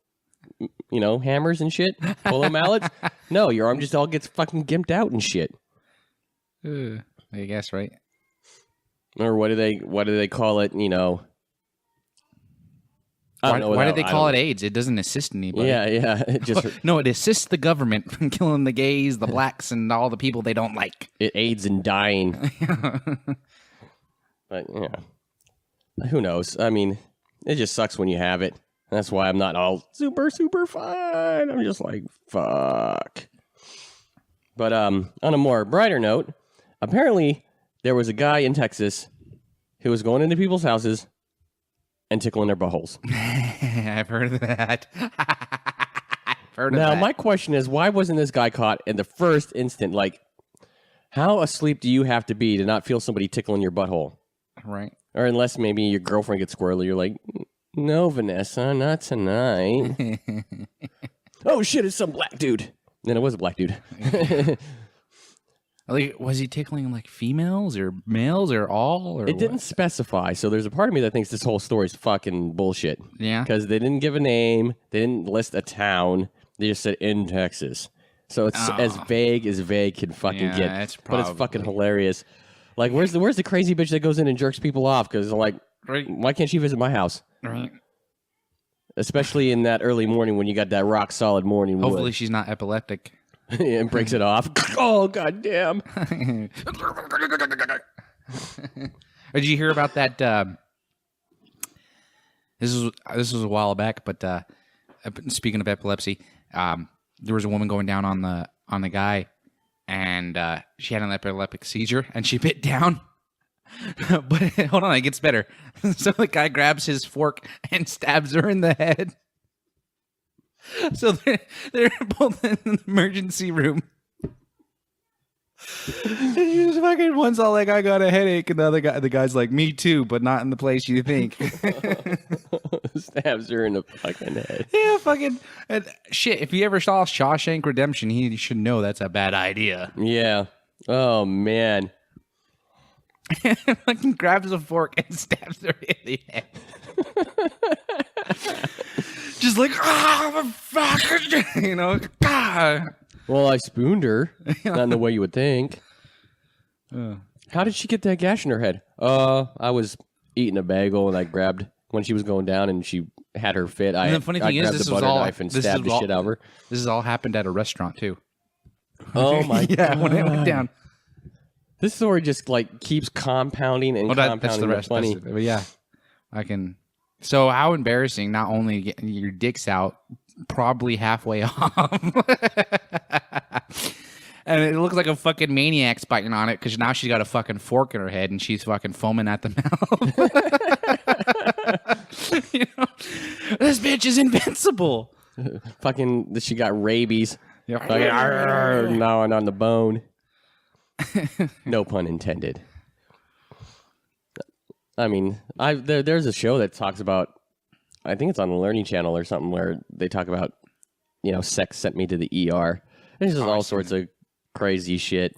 Hammers and shit? Polo mallets? No, your arm just all gets fucking gimped out and shit. I guess, right? Or what do they call it? Why did they call it AIDS? It doesn't assist anybody. Yeah. It just no, it assists the government from killing the gays, the blacks, and all the people they don't like. It aids in dying. But who knows? I mean, it just sucks when you have it. That's why I'm not all super, super fine. I'm just like, fuck. But on a more brighter note, apparently there was a guy in Texas who was going into people's houses and tickling their buttholes. I've heard of that. Now, my question is, why wasn't this guy caught in the first instant? Like, how asleep do you have to be to not feel somebody tickling your butthole? Right. Or unless maybe your girlfriend gets squirrely, you're like, no, Vanessa, not tonight. Oh, shit, it's some black dude. Then it was a black dude. Like, was he tickling like females or males or all? Or it didn't specify. So there's a part of me that thinks this whole story is fucking bullshit. Yeah. Because they didn't give a name. They didn't list a town. They just said in Texas. So it's as vague can fucking get. But it's fucking hilarious. Like, where's the crazy bitch that goes in and jerks people off? Because I'm like, why can't she visit my house? Right. Especially in that early morning when you got that rock solid morning. Hopefully she's not epileptic. And breaks it off. Oh, goddamn. Did you hear about that? This was a while back, but speaking of epilepsy, there was a woman going down on the guy, and she had an epileptic seizure, and she bit down. But hold on, it gets better. So the guy grabs his fork and stabs her in the head. So they're both in the emergency room. And she's fucking, one's all like, I got a headache, and the guy's like, me too, but not in the place you think. Stabs her in the fucking head. Yeah, fucking shit. If you ever saw Shawshank Redemption, he should know that's a bad idea. Yeah. Oh man. Fucking grabs a fork and stabs her in the head. Just like, fuck, God. Well, I spooned her. Not in the way you would think. How did she get that gash in her head? I was eating a bagel and I grabbed when she was going down and she had her fit. And the funny thing is, this was all knife and stabbed the shit out of her. This has all happened at a restaurant too. Oh my god! Yeah, when it went down. This story just like keeps compounding and compounding. That's the rest. Funny. But yeah, I can. So how embarrassing! Not only getting your dick's out, probably halfway off, and it looks like a fucking maniac's biting on it because now she's got a fucking fork in her head and she's fucking foaming at the mouth. This bitch is invincible. Fucking, she got rabies. Yeah. Gnawing on the bone. No pun intended. I mean, there's a show that talks about I think it's on the Learning Channel or something where they talk about, sex sent me to the ER. It's just all sorts of crazy shit.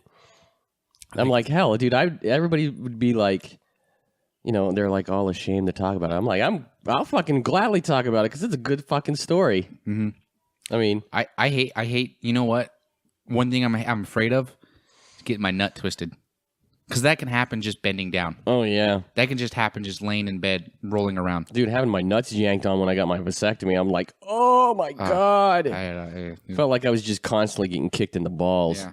I'm like, hell, dude, everybody would be like, they're like all ashamed to talk about it. I'm like, I'll fucking gladly talk about it because it's a good fucking story. Mm-hmm. I mean, I hate, you know what? One thing I'm afraid of is getting my nut twisted. Because that can happen just bending down. Oh, yeah. That can just happen just laying in bed, rolling around. Dude, having my nuts yanked on when I got my vasectomy, I'm like, oh my God. I felt like I was just constantly getting kicked in the balls. Yeah.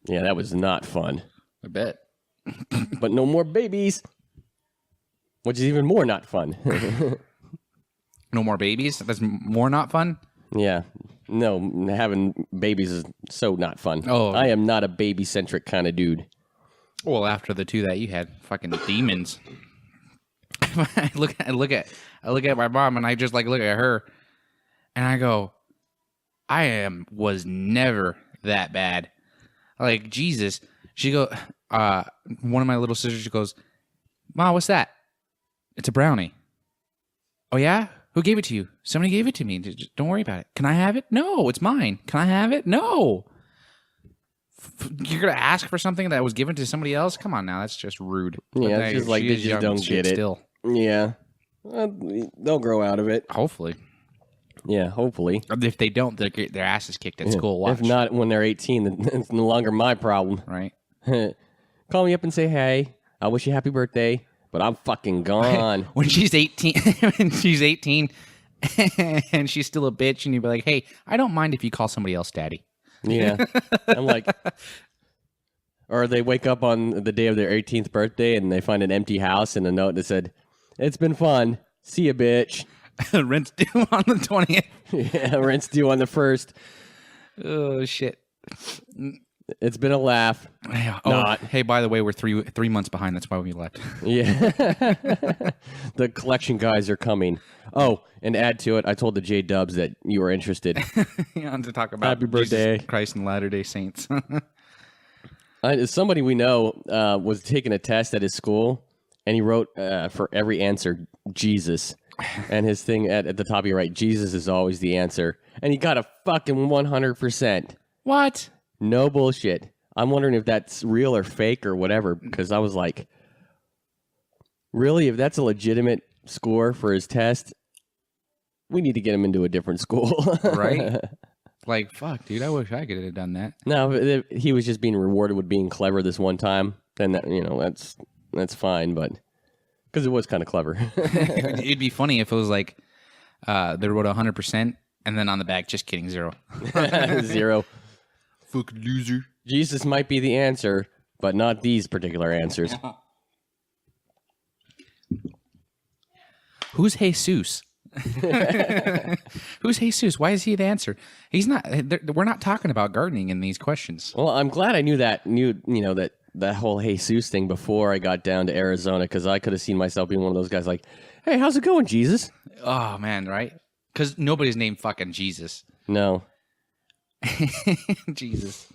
Yeah, that was not fun. I bet. But no more babies, which is even more not fun. No more babies? That's more not fun? Yeah. No, having babies is so not fun. Oh. I am not a baby-centric kind of dude. Well, after the 2 that you had, fucking demons. I look at my mom and I just like look at her and I go, was never that bad. Like, Jesus. She go, one of my little sisters, she goes, Ma, what's that? It's a brownie. Oh, yeah? Who gave it to you? Somebody gave it to me. Just don't worry about it. Can I have it? No, it's mine. Can I have it? No. You're going to ask for something that was given to somebody else? Come on now. That's just rude. Yeah, it's just like they just don't get it. Still. Yeah. They'll grow out of it. Hopefully. Yeah, hopefully. If they don't, their ass is kicked at school. Watch. If not, when they're 18, then it's no longer my problem. Right. Call me up and say, hey, I wish you happy birthday, but I'm fucking gone. When she's 18, and she's still a bitch, and you'd be like, hey, I don't mind if you call somebody else daddy. Yeah. I'm like, or they wake up on the day of their 18th birthday and they find an empty house and a note that said, it's been fun. See ya, bitch. Rent's due on the 20th. Yeah, rent's due on the 1st. Oh, shit. It's been a laugh. Not. Hey, by the way, we're three months behind. That's why we left. Yeah. The collection guys are coming. Oh, and add to it, I told the J-Dubs that you were interested. To talk about Happy birthday. Jesus Christ and Latter-day Saints. Somebody we know was taking a test at his school, and he wrote for every answer, Jesus. And his thing at the top, you write, Jesus is always the answer. And he got a fucking 100%. What? No bullshit. I'm wondering if that's real or fake or whatever, because I was like, really? If that's a legitimate score for his test, we need to get him into a different school. Right? Like, fuck, dude, I wish I could have done that. No, if he was just being rewarded with being clever this one time, then that's fine, but because it was kind of clever. It'd be funny if it was like they wrote 100% and then on the back, just kidding, 0. 0. Fucking loser. Jesus might be the answer, but not these particular answers. Who's Jesus? Who's Jesus? Why is he the answer? He's not. We're not talking about gardening in these questions. Well, I'm glad I knew that whole Jesus thing before I got down to Arizona, because I could have seen myself being one of those guys like, hey, how's it going, Jesus? Oh, man, right? Because nobody's named fucking Jesus. No. Jesus.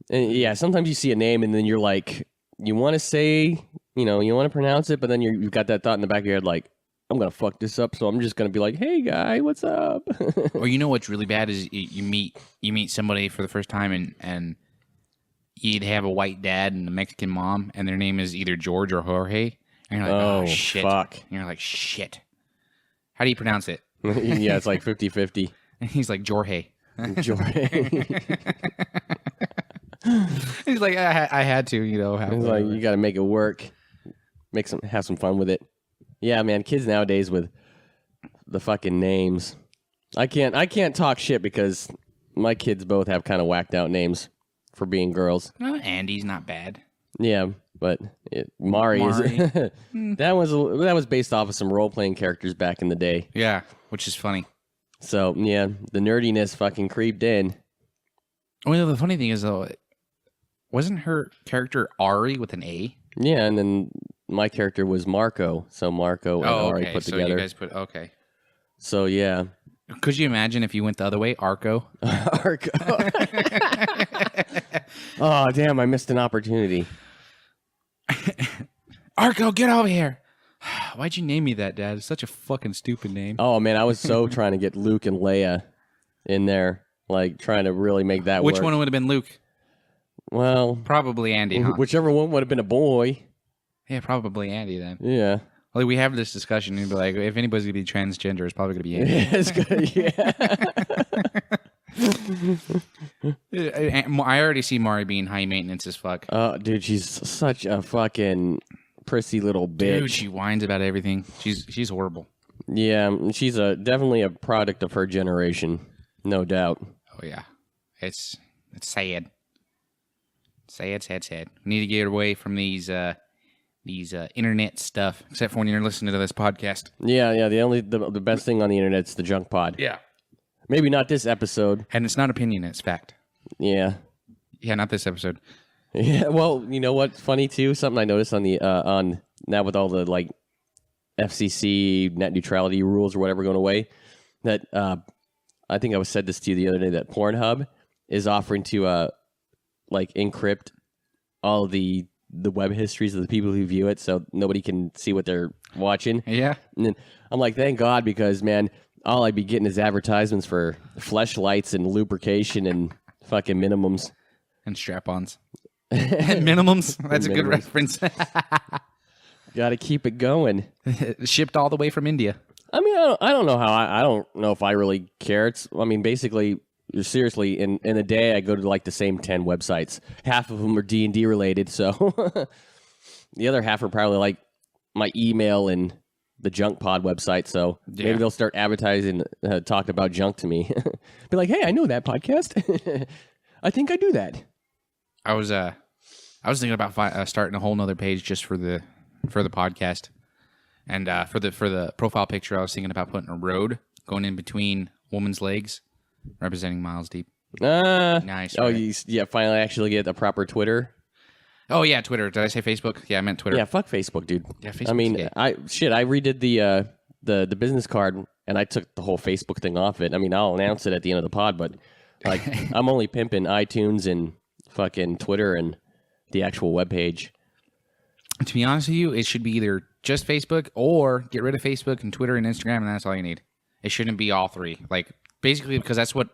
And yeah, sometimes you see a name and then you're like, you want to say, you want to pronounce it, but then you've got that thought in the back of your head like, I'm going to fuck this up, so I'm just going to be like, hey, guy, what's up? Or you know what's really bad is you meet somebody for the first time and you'd have a white dad and a Mexican mom, and their name is either George or Jorge. And you're like, oh shit. Fuck. And you're like, shit. How do you pronounce it? Yeah, it's like 50-50. And he's like, Jorge. Jorge. He's like, I had to, He's like, you got to make it work. Have some fun with it. Yeah, man, kids nowadays with the fucking names. I can't talk shit because my kids both have kind of whacked out names for being girls. Andy's not bad. Yeah, but Mari is that was based off of some role playing characters back in the day. Yeah, which is funny. So yeah, the nerdiness fucking creeped in. Well, the funny thing is though, wasn't her character Ari with an A? Yeah, and then my character was Marco. So Marco and Ari put together. So you guys put okay. So yeah. Could you imagine if you went the other way, Arco? Arco. Oh damn! I missed an opportunity. Arco, get over here. Why'd you name me that, Dad? It's such a fucking stupid name. Oh man, I was so trying to get Luke and Leia in there, like trying to really make that work. Which one would have been Luke? Well, Probably Andy, huh? whichever one would have been a boy. Yeah, probably Andy then. Yeah. Well, we have this discussion and be like, if anybody's gonna be transgender, it's probably gonna be Andy. It's good. Yeah. I already see Mari being high maintenance as fuck. Dude, she's such a fucking prissy little bitch. Dude, she whines about everything. She's horrible. Yeah, she's definitely a product of her generation, no doubt. Oh yeah, it's sad. Sad. We need to get away from these internet stuff, except for when you're listening to this podcast. Yeah. The best thing on the internet's the junk pod. Yeah, Maybe not this episode. and it's not opinion; it's fact. Yeah. Yeah, not this episode. Yeah. Well, you know what's funny too? Something I noticed on the on now with all the like FCC net neutrality rules or whatever going away, that I think I said this to you the other day, that Pornhub is offering to like encrypt all the web histories of the people who view it, so nobody can see what they're watching. Yeah, And then I'm like, thank God, because man, all I'd be getting is advertisements for fleshlights and lubrication and fucking minimums. and strap-ons. And minimums. That's a good Minimums. reference. Got to keep it going. Shipped all the way from India. I mean, I don't know how. I don't know if I really care. I mean, basically, seriously, in a day, I go to like the same 10 websites. Half of them are D&D related, so the other half are probably like my email and the Junk Pod website. So maybe they'll start advertising, talking about junk to me. Be like, hey, I know that podcast. I think I do that. I was thinking about starting a whole nother page just for the podcast, and for the profile picture, I was thinking about putting a road going in between woman's legs, representing Myles Dheep. Nice. Oh, right? finally actually get a proper Twitter. Oh yeah, Twitter. Did I say Facebook? Yeah, I meant Twitter. Yeah, fuck Facebook, dude. Yeah, Facebook's I mean, gay. I redid the business card and I took the whole Facebook thing off it. I mean, I'll announce it at the end of the pod, but like I'm only pimping iTunes and fucking Twitter and the actual webpage. To be honest with you, it should be either just Facebook or get rid of Facebook and Twitter and Instagram, and that's all you need. It shouldn't be all three. Like basically, because that's what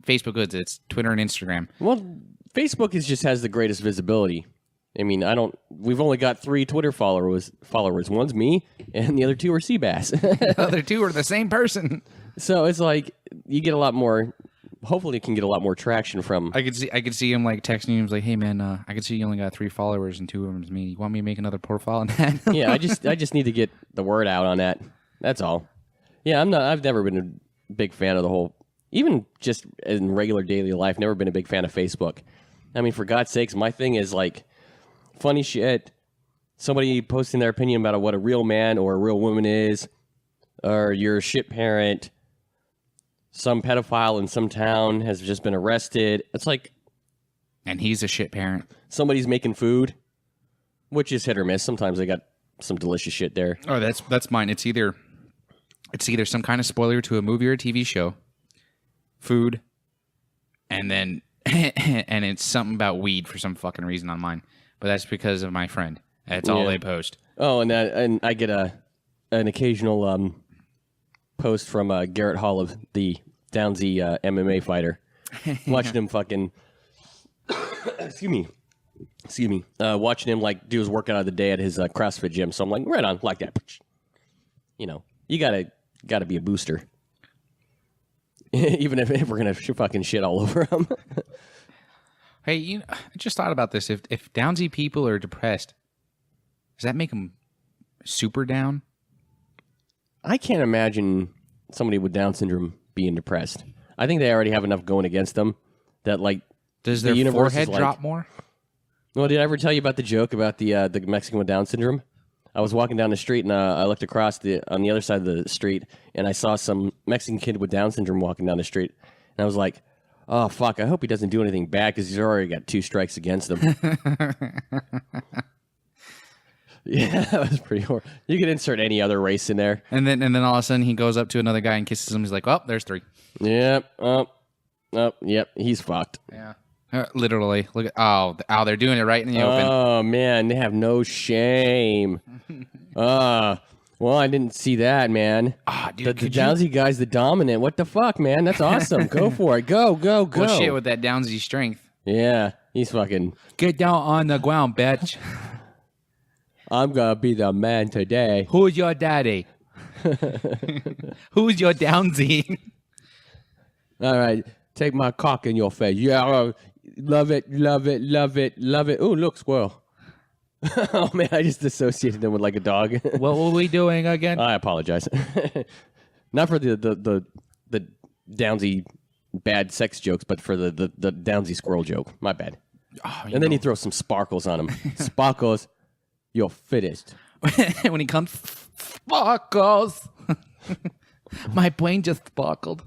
Facebook is. It's Twitter and Instagram. Well, Facebook just has the greatest visibility. I mean, we've only got 3 Twitter followers. One's me, and the other 2 are Seabass. The other 2 are the same person. So it's like you get a lot more. Hopefully, you can get a lot more traction from. I could see him like texting him. He's like, "Hey man, I could see you only got 3 followers and 2 of them is me. You want me to make another profile on that?" Yeah, I just need to get the word out on that. That's all. Yeah, I've never been a big fan of the whole. Even just in regular daily life, never been a big fan of Facebook. I mean, for God's sakes, my thing is like funny shit. Somebody posting their opinion about what a real man or a real woman is, or you're a shit parent. Some pedophile in some town has just been arrested. It's like, and he's a shit parent. Somebody's making food, which is hit or miss. Sometimes they got some delicious shit there. Oh, that's mine. It's either some kind of spoiler to a movie or a TV show, food, and then and it's something about weed for some fucking reason on mine. But that's because of my friend. That's all they post. Oh, and I get an occasional post from Garrett Hall, of the Downsy MMA fighter. Watching him fucking excuse me. Watching him like do his workout of the day at his CrossFit gym. So I'm like, right on, like that. You know, you gotta be a booster. Even if we're gonna fucking shit all over him. Hey, I just thought about this. If Downsy people are depressed, does that make them super down? I can't imagine somebody with Down syndrome being depressed. I think they already have enough going against them that, like, does their forehead drop more? Well, did I ever tell you about the joke about the Mexican with Down syndrome? I was walking down the street and I looked across on the other side of the street and I saw some Mexican kid with Down syndrome walking down the street, and I was like, "Oh fuck! I hope he doesn't do anything bad because he's already got 2 strikes against him." Yeah, that was pretty horrible. You could insert any other race in there. And then all of a sudden he goes up to another guy and kisses him. He's like, "Oh, there's 3." Yep. Yep. He's fucked. Yeah. Literally. Look at they're doing it right in the open. Oh man, they have no shame. Well, I didn't see that, man. Dude, The Downsy guy's the dominant. What the fuck, man? That's awesome. Go for it. Go. Well, shit, with that Downsy strength. Yeah, he's fucking... Get down on the ground, bitch. I'm gonna be the man today. Who's your daddy? Who's your Downsy? All right, take my cock in your face. Yeah, love it. Ooh, look, squirrel. Oh, man, I just associated him with like a dog. What were we doing again? I apologize. Not for the Downsy bad sex jokes, but for the Downsy squirrel joke. My bad. And then he throws some sparkles on him. Sparkles, you're fittest. When he comes, sparkles. My brain just sparkled.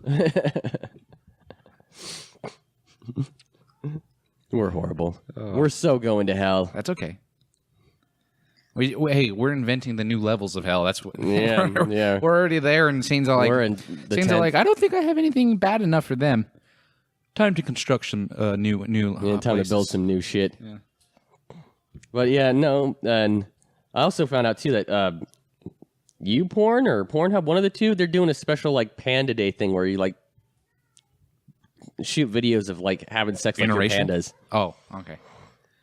We're horrible. We're so going to hell. That's okay. We're inventing the new levels of hell. That's what. Yeah. We're already there, and Saints are like, We're in the Saints 10th. are like, I don't think I have anything bad enough for them. Time to construct some new. Time places. to build some new shit. Yeah. But yeah, no, and I also found out too that YouPorn or Pornhub, one of the two, they're doing a special like Panda Day thing where you like shoot videos of like having sex with your pandas. Oh, okay.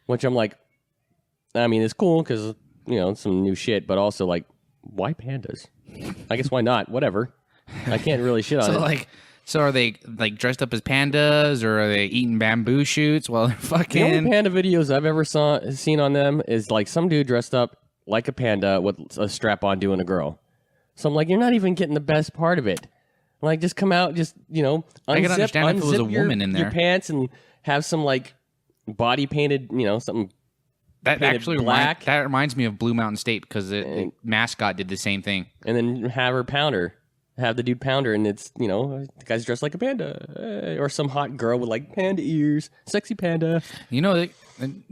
Which I'm like, I mean, it's cool because some new shit, but also like, why pandas? I guess why not? Whatever. I can't really shit on it. So are they like dressed up as pandas, or are they eating bamboo shoots while they're fucking? The only panda videos I've ever seen on them is like some dude dressed up like a panda with a strap on doing a girl. So I'm like, you're not even getting the best part of it. Like, just come out, just I can understand if it was a woman in there. Your pants and have some like body painted, something. That actually black. That reminds me of Blue Mountain State because the mascot did the same thing. And then have the dude pound her, and it's the guy's dressed like a panda, or some hot girl with like panda ears, sexy panda. The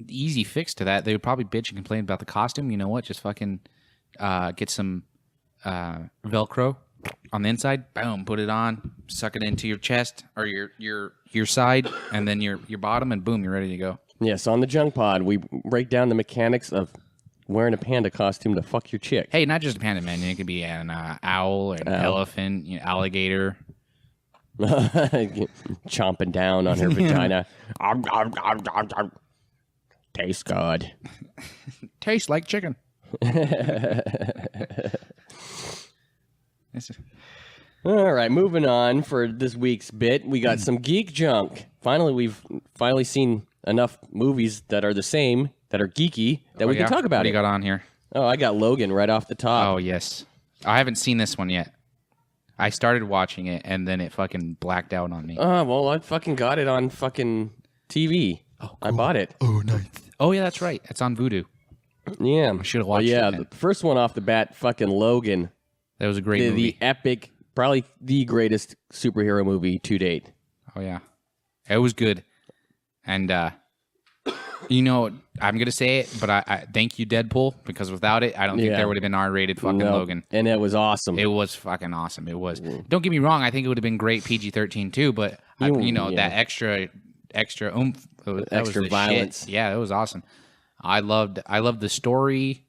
easy fix to that, they would probably bitch and complain about the costume. You know what? Just fucking get some Velcro on the inside. Boom, put it on, suck it into your chest or your side, and then your bottom, and boom, you're ready to go. Yes, on the Junk Pod, we break down the mechanics of wearing a panda costume to fuck your chick. Hey, not just a panda, man. It could be an owl, or an elephant, alligator. Chomping down on her vagina. Tastes good. Tastes like chicken. All right, moving on for this week's bit. We got some geek junk. We've finally seen enough movies that are the same, that are geeky, that we can talk about. What do you got on here? Oh, I got Logan right off the top. Oh, yes. I haven't seen this one yet. I started watching it, and then it fucking blacked out on me. Oh, well, I fucking got it on fucking TV. Oh, cool. I bought it. Oh, nice. Oh, yeah, that's right. It's on Vudu. Yeah. I should have watched it. Yeah, the first one off the bat, fucking Logan. That was a great movie. The epic, probably the greatest superhero movie to date. Oh, yeah. It was good. And, I'm going to say it, but I thank you, Deadpool, because without it, I don't think there would have been R-rated fucking Logan. And it was awesome. It was fucking awesome. It was. Don't get me wrong. I think it would have been great PG-13 too, but, that extra oomph. Extra violence. Shit. Yeah, it was awesome. I loved the story.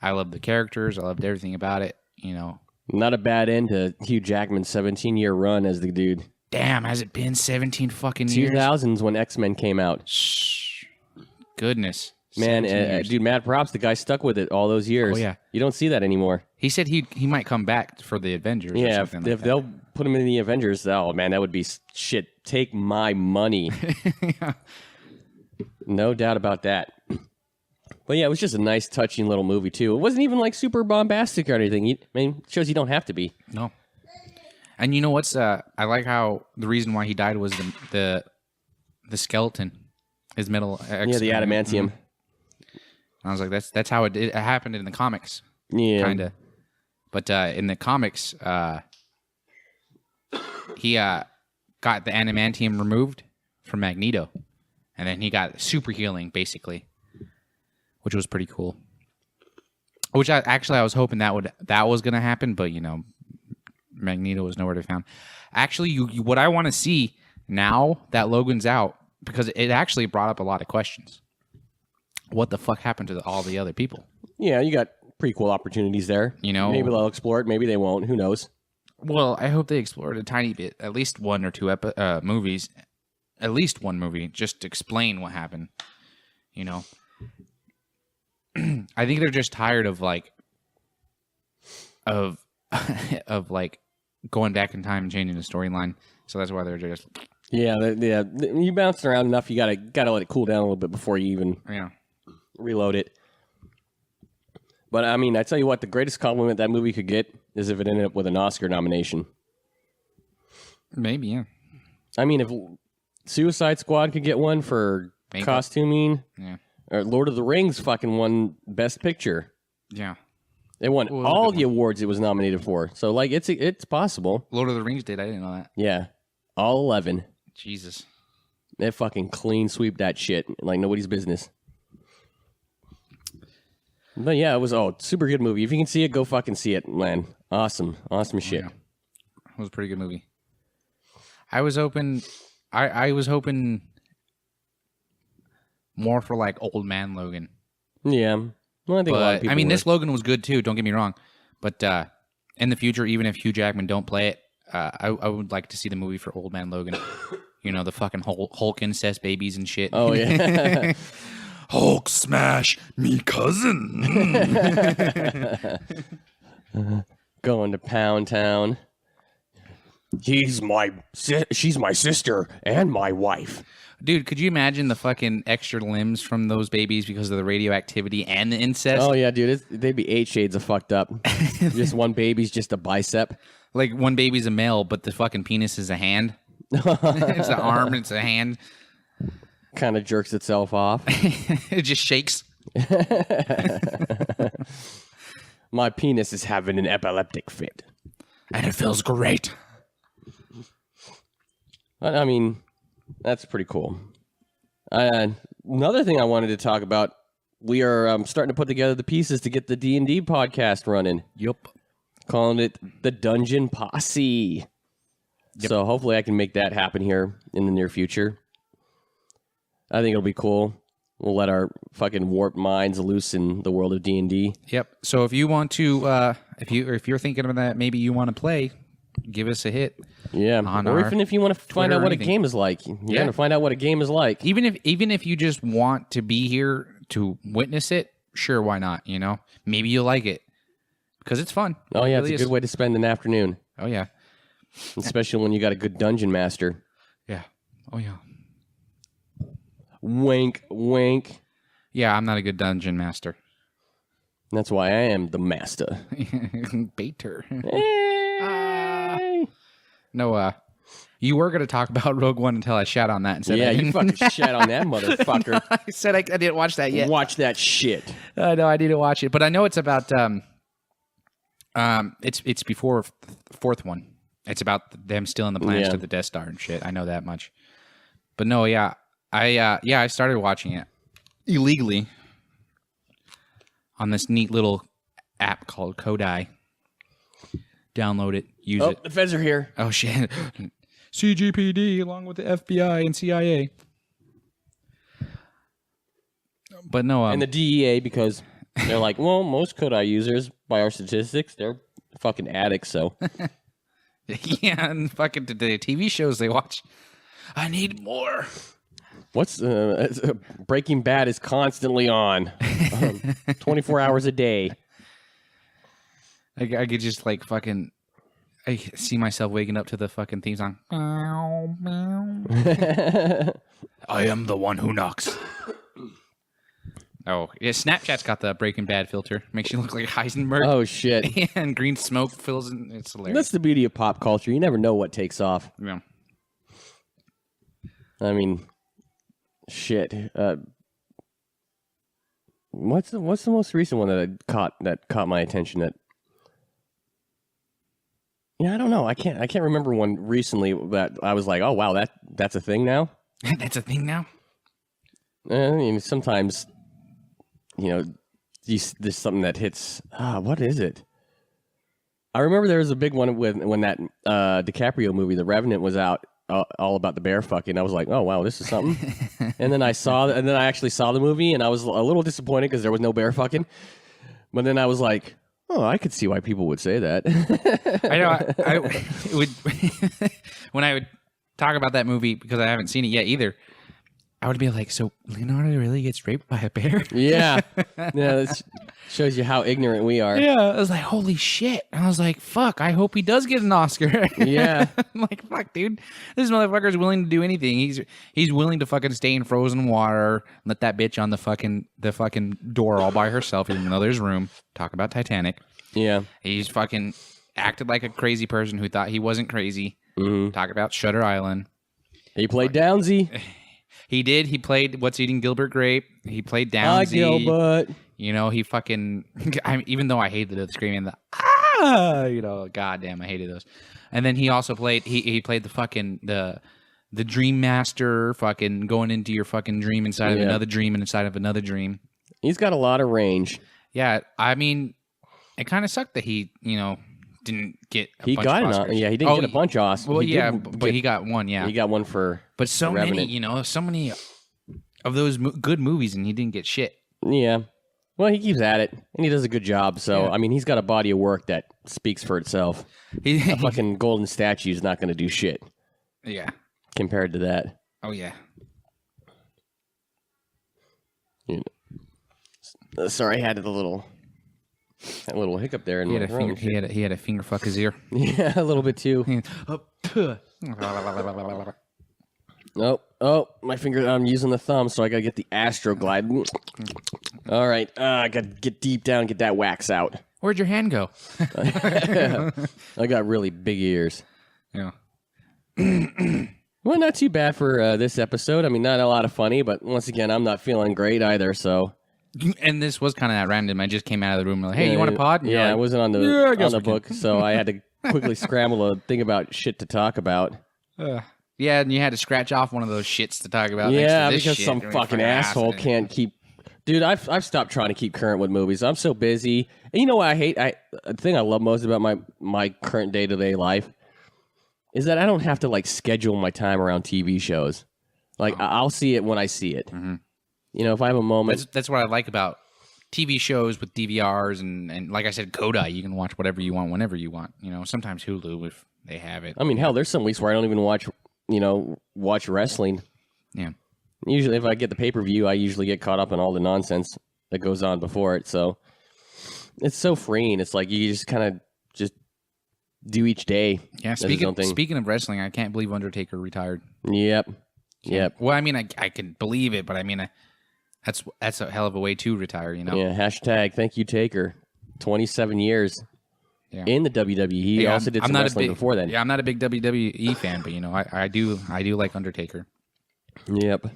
I loved the characters. I loved everything about it, Not a bad end to Hugh Jackman's 17-year run as the dude. Damn, has it been 17 fucking years? 2000s when X-Men came out. Goodness. Man, dude, mad props. The guy stuck with it all those years. Oh, yeah. You don't see that anymore. He said he might come back for the Avengers or something if they'll put him in the Avengers, oh, man, that would be shit. Take my money. Yeah. No doubt about that. But yeah, it was just a nice, touching little movie, too. It wasn't even like super bombastic or anything. It shows you don't have to be. No. And you know what's I like how the reason why he died was the skeleton, his middle. The adamantium. I was like, that's how it happened in the comics. Yeah, kind of. But in the comics, he got the adamantium removed from Magneto, and then he got super healing basically, which was pretty cool. Which I was hoping that was gonna happen, but Magneto was nowhere to be found. Actually, what I want to see now that Logan's out, because it actually brought up a lot of questions. What the fuck happened to all the other people? Yeah, you got prequel opportunities there. You know, maybe they'll explore it. Maybe they won't. Who knows? Well, I hope they explore it a tiny bit, at least one or two movies, at least one movie, just to explain what happened. You know, I think they're just tired of like, of like going back in time and changing the storyline. So that's why they're just yeah. You bounced around enough. You gotta let it cool down a little bit before you even reload it. But I mean, I tell you what, the greatest compliment that movie could get is if it ended up with an Oscar nomination. Maybe, yeah. I mean, if Suicide Squad could get one for costuming, or Lord of the Rings fucking won Best Picture. Yeah. It won all the awards it was nominated for. So, like, it's possible. Lord of the Rings did. I didn't know that. Yeah. All 11. Jesus. They fucking clean sweep that shit like nobody's business. But yeah, it was super good movie. If you can see it, go fucking see it, man. Awesome shit. Yeah. It was a pretty good movie. I was hoping more for like Old Man Logan. Yeah. Well, I think a lot of people this Logan was good too. Don't get me wrong, but in the future, even if Hugh Jackman don't play it, I would like to see the movie for Old Man Logan. You know, the fucking Hulk incest babies and shit. Oh yeah. Hulk smash me cousin. Going to Pound Town. She's my sister and my wife. Dude, could you imagine the fucking extra limbs from those babies because of the radioactivity and the incest? Oh yeah, dude, they'd be 8 shades of fucked up. Just one baby's just a bicep. Like one baby's a male, but the fucking penis is a hand. It's an arm, it's a hand. Kind of jerks itself off. It just shakes. My penis is having an epileptic fit. And it feels great. I mean, that's pretty cool. Another thing I wanted to talk about, we are starting to put together the pieces to get the D&D podcast running. Yup. Calling it the Dungeon Posse. Yep. So hopefully I can make that happen here in the near future. I think it'll be cool. We'll let our fucking warped minds loose in the world of D&D. Yep. So if you want to, if you're thinking of that, maybe you want to play, give us a hit. Yeah. Or even if you want to find out what a game is like, you're going to find out what a game is like. Even if you just want to be here to witness it, sure, why not? You know, maybe you'll like it because it's fun. Oh yeah, it's a good way to spend an afternoon. Oh yeah, especially when you got a good dungeon master. Yeah. Oh yeah. Wink, wink. Yeah, I'm not a good dungeon master. That's why I am the master. Baiter. Hey. No, you were going to talk about Rogue One until I shat on that and said, yeah, you fucking shat on that motherfucker. No, I said I didn't watch that yet. Watch that shit. No, I need to watch it, but I know it's about it's before the fourth one. It's about them stealing the plans to the Death Star and shit. I know that much. But no, yeah. I started watching it illegally on this neat little app called Kodai. Download it, use it. The feds are here. Oh shit. CGPD along with the FBI and CIA. But no, and the DEA, because they're like, well, most Kodai users, by our statistics, they're fucking addicts, so. Yeah, and fucking the TV shows they watch. I need more. What's Breaking Bad is constantly on, 24 hours a day. I could just like fucking. I see myself waking up to the fucking theme song. I am the one who knocks. Oh yeah, Snapchat's got the Breaking Bad filter. Makes you look like Heisenberg. Oh shit! And green smoke fills in. It's hilarious. That's the beauty of pop culture. You never know what takes off. Yeah. I mean. Shit. What's the most recent one that caught my attention? That I don't know. I can't remember one recently that I was like, oh wow, that's a thing now. That's a thing now. I mean, sometimes there's something that hits. What is it? I remember there was a big one when that DiCaprio movie, The Revenant, was out. All about the bear fucking. I was like, oh wow, this is something. And then I actually saw the movie, and I was a little disappointed because there was no bear fucking. But then I was like, oh, I could see why people would say that. I know. I would when I would talk about that movie because I haven't seen it yet either. I would be like, so Leonardo really gets raped by a bear? Yeah. That shows you how ignorant we are. Yeah. I was like, holy shit. And I was like, fuck, I hope he does get an Oscar. Yeah. I'm like, fuck, dude. This motherfucker's willing to do anything. He's willing to fucking stay in frozen water, let that bitch on the fucking door all by herself, even though there's room. Talk about Titanic. Yeah. He's fucking acted like a crazy person who thought he wasn't crazy. Mm-hmm. Talk about Shutter Island. He played Downsy. He did. He played What's Eating Gilbert Grape. He played Downsy. Gilbert. You know, he fucking... even though I hated the screaming, you know, goddamn, I hated those. And then he also played... He played the fucking... The Dream Master, fucking going into your fucking dream inside of another dream and inside of another dream. He's got a lot of range. Yeah, I mean, it kind of sucked that he, you know, didn't get He got an... Yeah, he didn't get a bunch of Oscars. Well, yeah, but he got one, yeah. He got one for... But so many, you know, so many of those good movies, and he didn't get shit. Yeah. Well, he keeps at it, and he does a good job. So, I mean, he's got a body of work that speaks for itself. A fucking golden statue is not going to do shit. Yeah. Compared to that. Oh, yeah. You know. Sorry, I had a little hiccup there in my throat. He had a finger fuck his ear. Yeah, a little bit too. Oh, my finger, I'm using the thumb, so I gotta get the Astroglide. All right, I gotta get deep down and get that wax out. Where'd your hand go? I got really big ears. Yeah. Well, not too bad for this episode. I mean, not a lot of funny, but once again, I'm not feeling great either, so... And this was kind of at random. I just came out of the room and like, hey, you want a pod? And yeah, like, I wasn't on the book, so I had to quickly scramble to think about shit to talk about. Yeah, and you had to scratch off one of those shits to talk about. Yeah, next to this because shit. some fucking asshole can't keep... Dude, I've stopped trying to keep current with movies. I'm so busy. And you know what I hate? The thing I love most about my current day-to-day life is that I don't have to, like, schedule my time around TV shows. Like, I'll see it when I see it. Mm-hmm. You know, if I have a moment... That's what I like about TV shows with DVRs and like I said, Coda. You can watch whatever you want whenever you want. You know, sometimes Hulu if they have it. I mean, hell, there's some weeks where I don't even watch wrestling. Yeah. Usually, if I get the pay-per-view, I usually get caught up in all the nonsense that goes on before it. So it's so freeing. It's like you just kind of just do each day. Yeah. Speaking of wrestling, I can't believe Undertaker retired. Yep. Well, I mean, I can believe it, but I mean, that's a hell of a way to retire, you know? Yeah, hashtag thank you, Taker. 27 years in the WWE. He also did some wrestling before then. Yeah, I'm not a big WWE fan, but, you know, I do like Undertaker. Yep.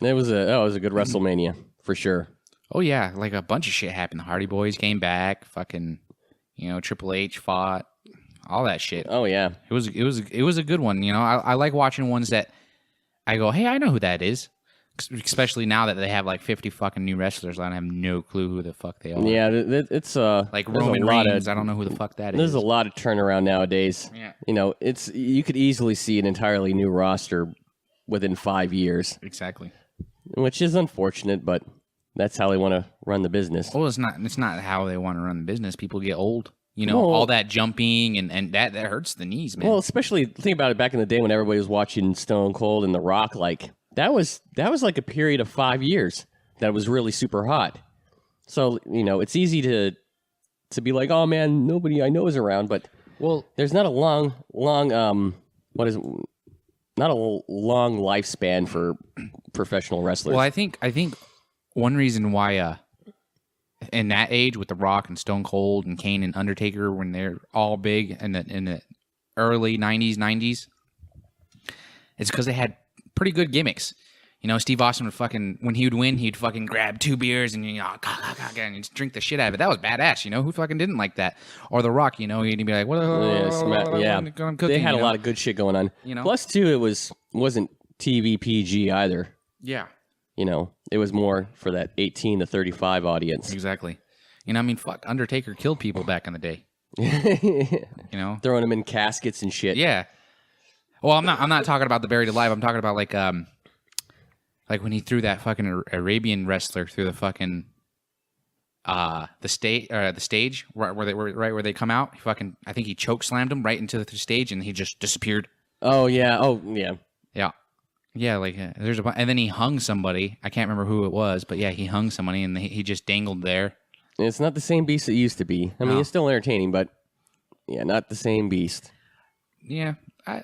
It was a good WrestleMania, for sure. Oh, yeah, like a bunch of shit happened. The Hardy Boys came back, fucking, you know, Triple H fought, all that shit. Oh, yeah. It was a good one, you know? I like watching ones that I go, hey, I know who that is. Especially now that they have like 50 fucking new wrestlers, I have no clue who the fuck they are. Yeah, it's like Roman Reigns. I don't know who the fuck that is. There's a lot of turnaround nowadays. Yeah, you know, you could easily see an entirely new roster within 5 years. Exactly, which is unfortunate, but that's how they want to run the business. Well, it's not how they want to run the business. People get old. You know, all that jumping and that hurts the knees, man. Well, especially think about it back in the day when everybody was watching Stone Cold and The Rock, like. That was like a period of 5 years that was really super hot. So, you know, it's easy to be like, oh man, nobody I know is around, but there's not a long lifespan for professional wrestlers. Well, I think one reason why in that age with The Rock and Stone Cold and Kane and Undertaker when they're all big in the early 90s, it's because they had pretty good gimmicks. You know, Steve Austin would when he would win, he'd fucking grab 2 beers and, you know, and just drink the shit out of it. That was badass, you know? Who fucking didn't like that? Or The Rock, you know, he'd be like, what? Yeah, I'm cooking, they had a lot of good shit going on. You know? Plus, too, it wasn't TV PG either. Yeah. You know, it was more for that 18 to 35 audience. Exactly. You know, I mean, fuck, Undertaker killed people back in the day. You know? Throwing them in caskets and shit. Yeah. Well, I'm not talking about the buried alive. I'm talking about like when he threw that fucking Arabian wrestler through the fucking the stage where they come out. I think he choke slammed him right into the stage, and he just disappeared. Oh yeah. Oh yeah. Yeah. Like there's and then he hung somebody. I can't remember who it was, but yeah, he hung somebody, and he just dangled there. It's not the same beast it used to be. I mean, it's still entertaining, but yeah, not the same beast. Yeah, I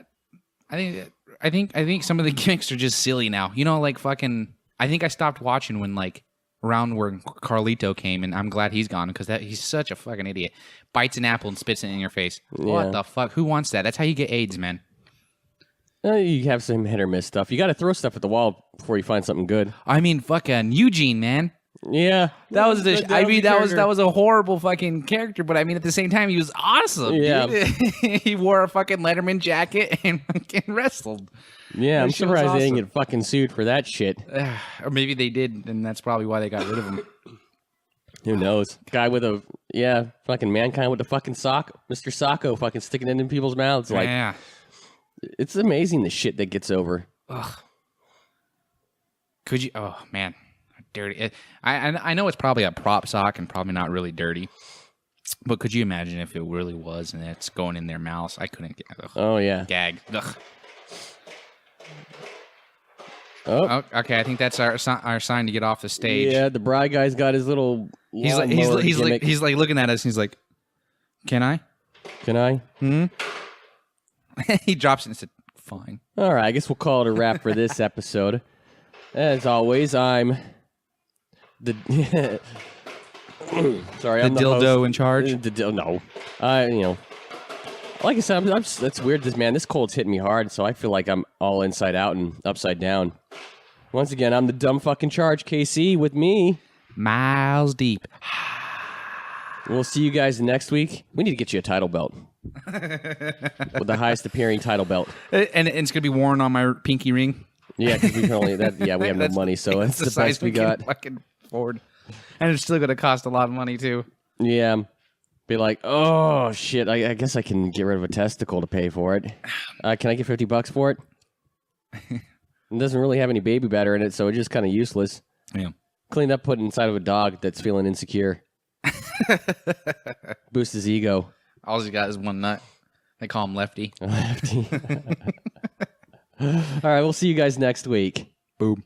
think some of the gimmicks are just silly now. You know, like fucking. I think I stopped watching when like around where Carlito came, and I'm glad he's gone because he's such a fucking idiot. Bites an apple and spits it in your face. Yeah. What the fuck? Who wants that? That's how you get AIDS, man. You have some hit or miss stuff. You got to throw stuff at the wall before you find something good. I mean, fucking Eugene, man. Yeah, that was a horrible fucking character, but I mean at the same time he was awesome. Yeah, he wore a fucking Letterman jacket and fucking wrestled. Yeah, I'm surprised they didn't get fucking sued for that shit. Or maybe they did, and that's probably why they got rid of him. Who knows? Guy with fucking Mankind with the fucking sock, Mr. Socko, fucking sticking it in people's mouths. Like, yeah, it's amazing the shit that gets over. Ugh. Could you? Oh man. Dirty. I know it's probably a prop sock and probably not really dirty, but could you imagine if it really was and it's going in their mouths? I couldn't get. Ugh. Oh yeah. Gag. Ugh. Oh, okay. I think that's our sign to get off the stage. Yeah, the bride guy's got his little. He's like looking at us. And he's like, "Can I? Can I?" He drops it and said, "Fine." All right. I guess we'll call it a wrap for this episode. As always, I'm. Sorry, I'm the dildo host. In charge. No, like I said, that's weird. This cold's hitting me hard, so I feel like I'm all inside out and upside down. Once again, I'm the dumb fucking charge, KC. With me, Myles Dheep. We'll see you guys next week. We need to get you a title belt with the highest appearing title belt, and it's gonna be worn on my pinky ring. Yeah, because we can only we have no money, so that's the best we got. Fucking afford, and it's still going to cost a lot of money too. Yeah, be like, oh shit! I guess I can get rid of a testicle to pay for it. Can I get $50 for it? It doesn't really have any baby batter in it, so it's just kind of useless. Yeah, cleaned up, put it inside of a dog that's feeling insecure. Boost his ego. All he's got is one nut. They call him Lefty. Lefty. All right, we'll see you guys next week. Boom.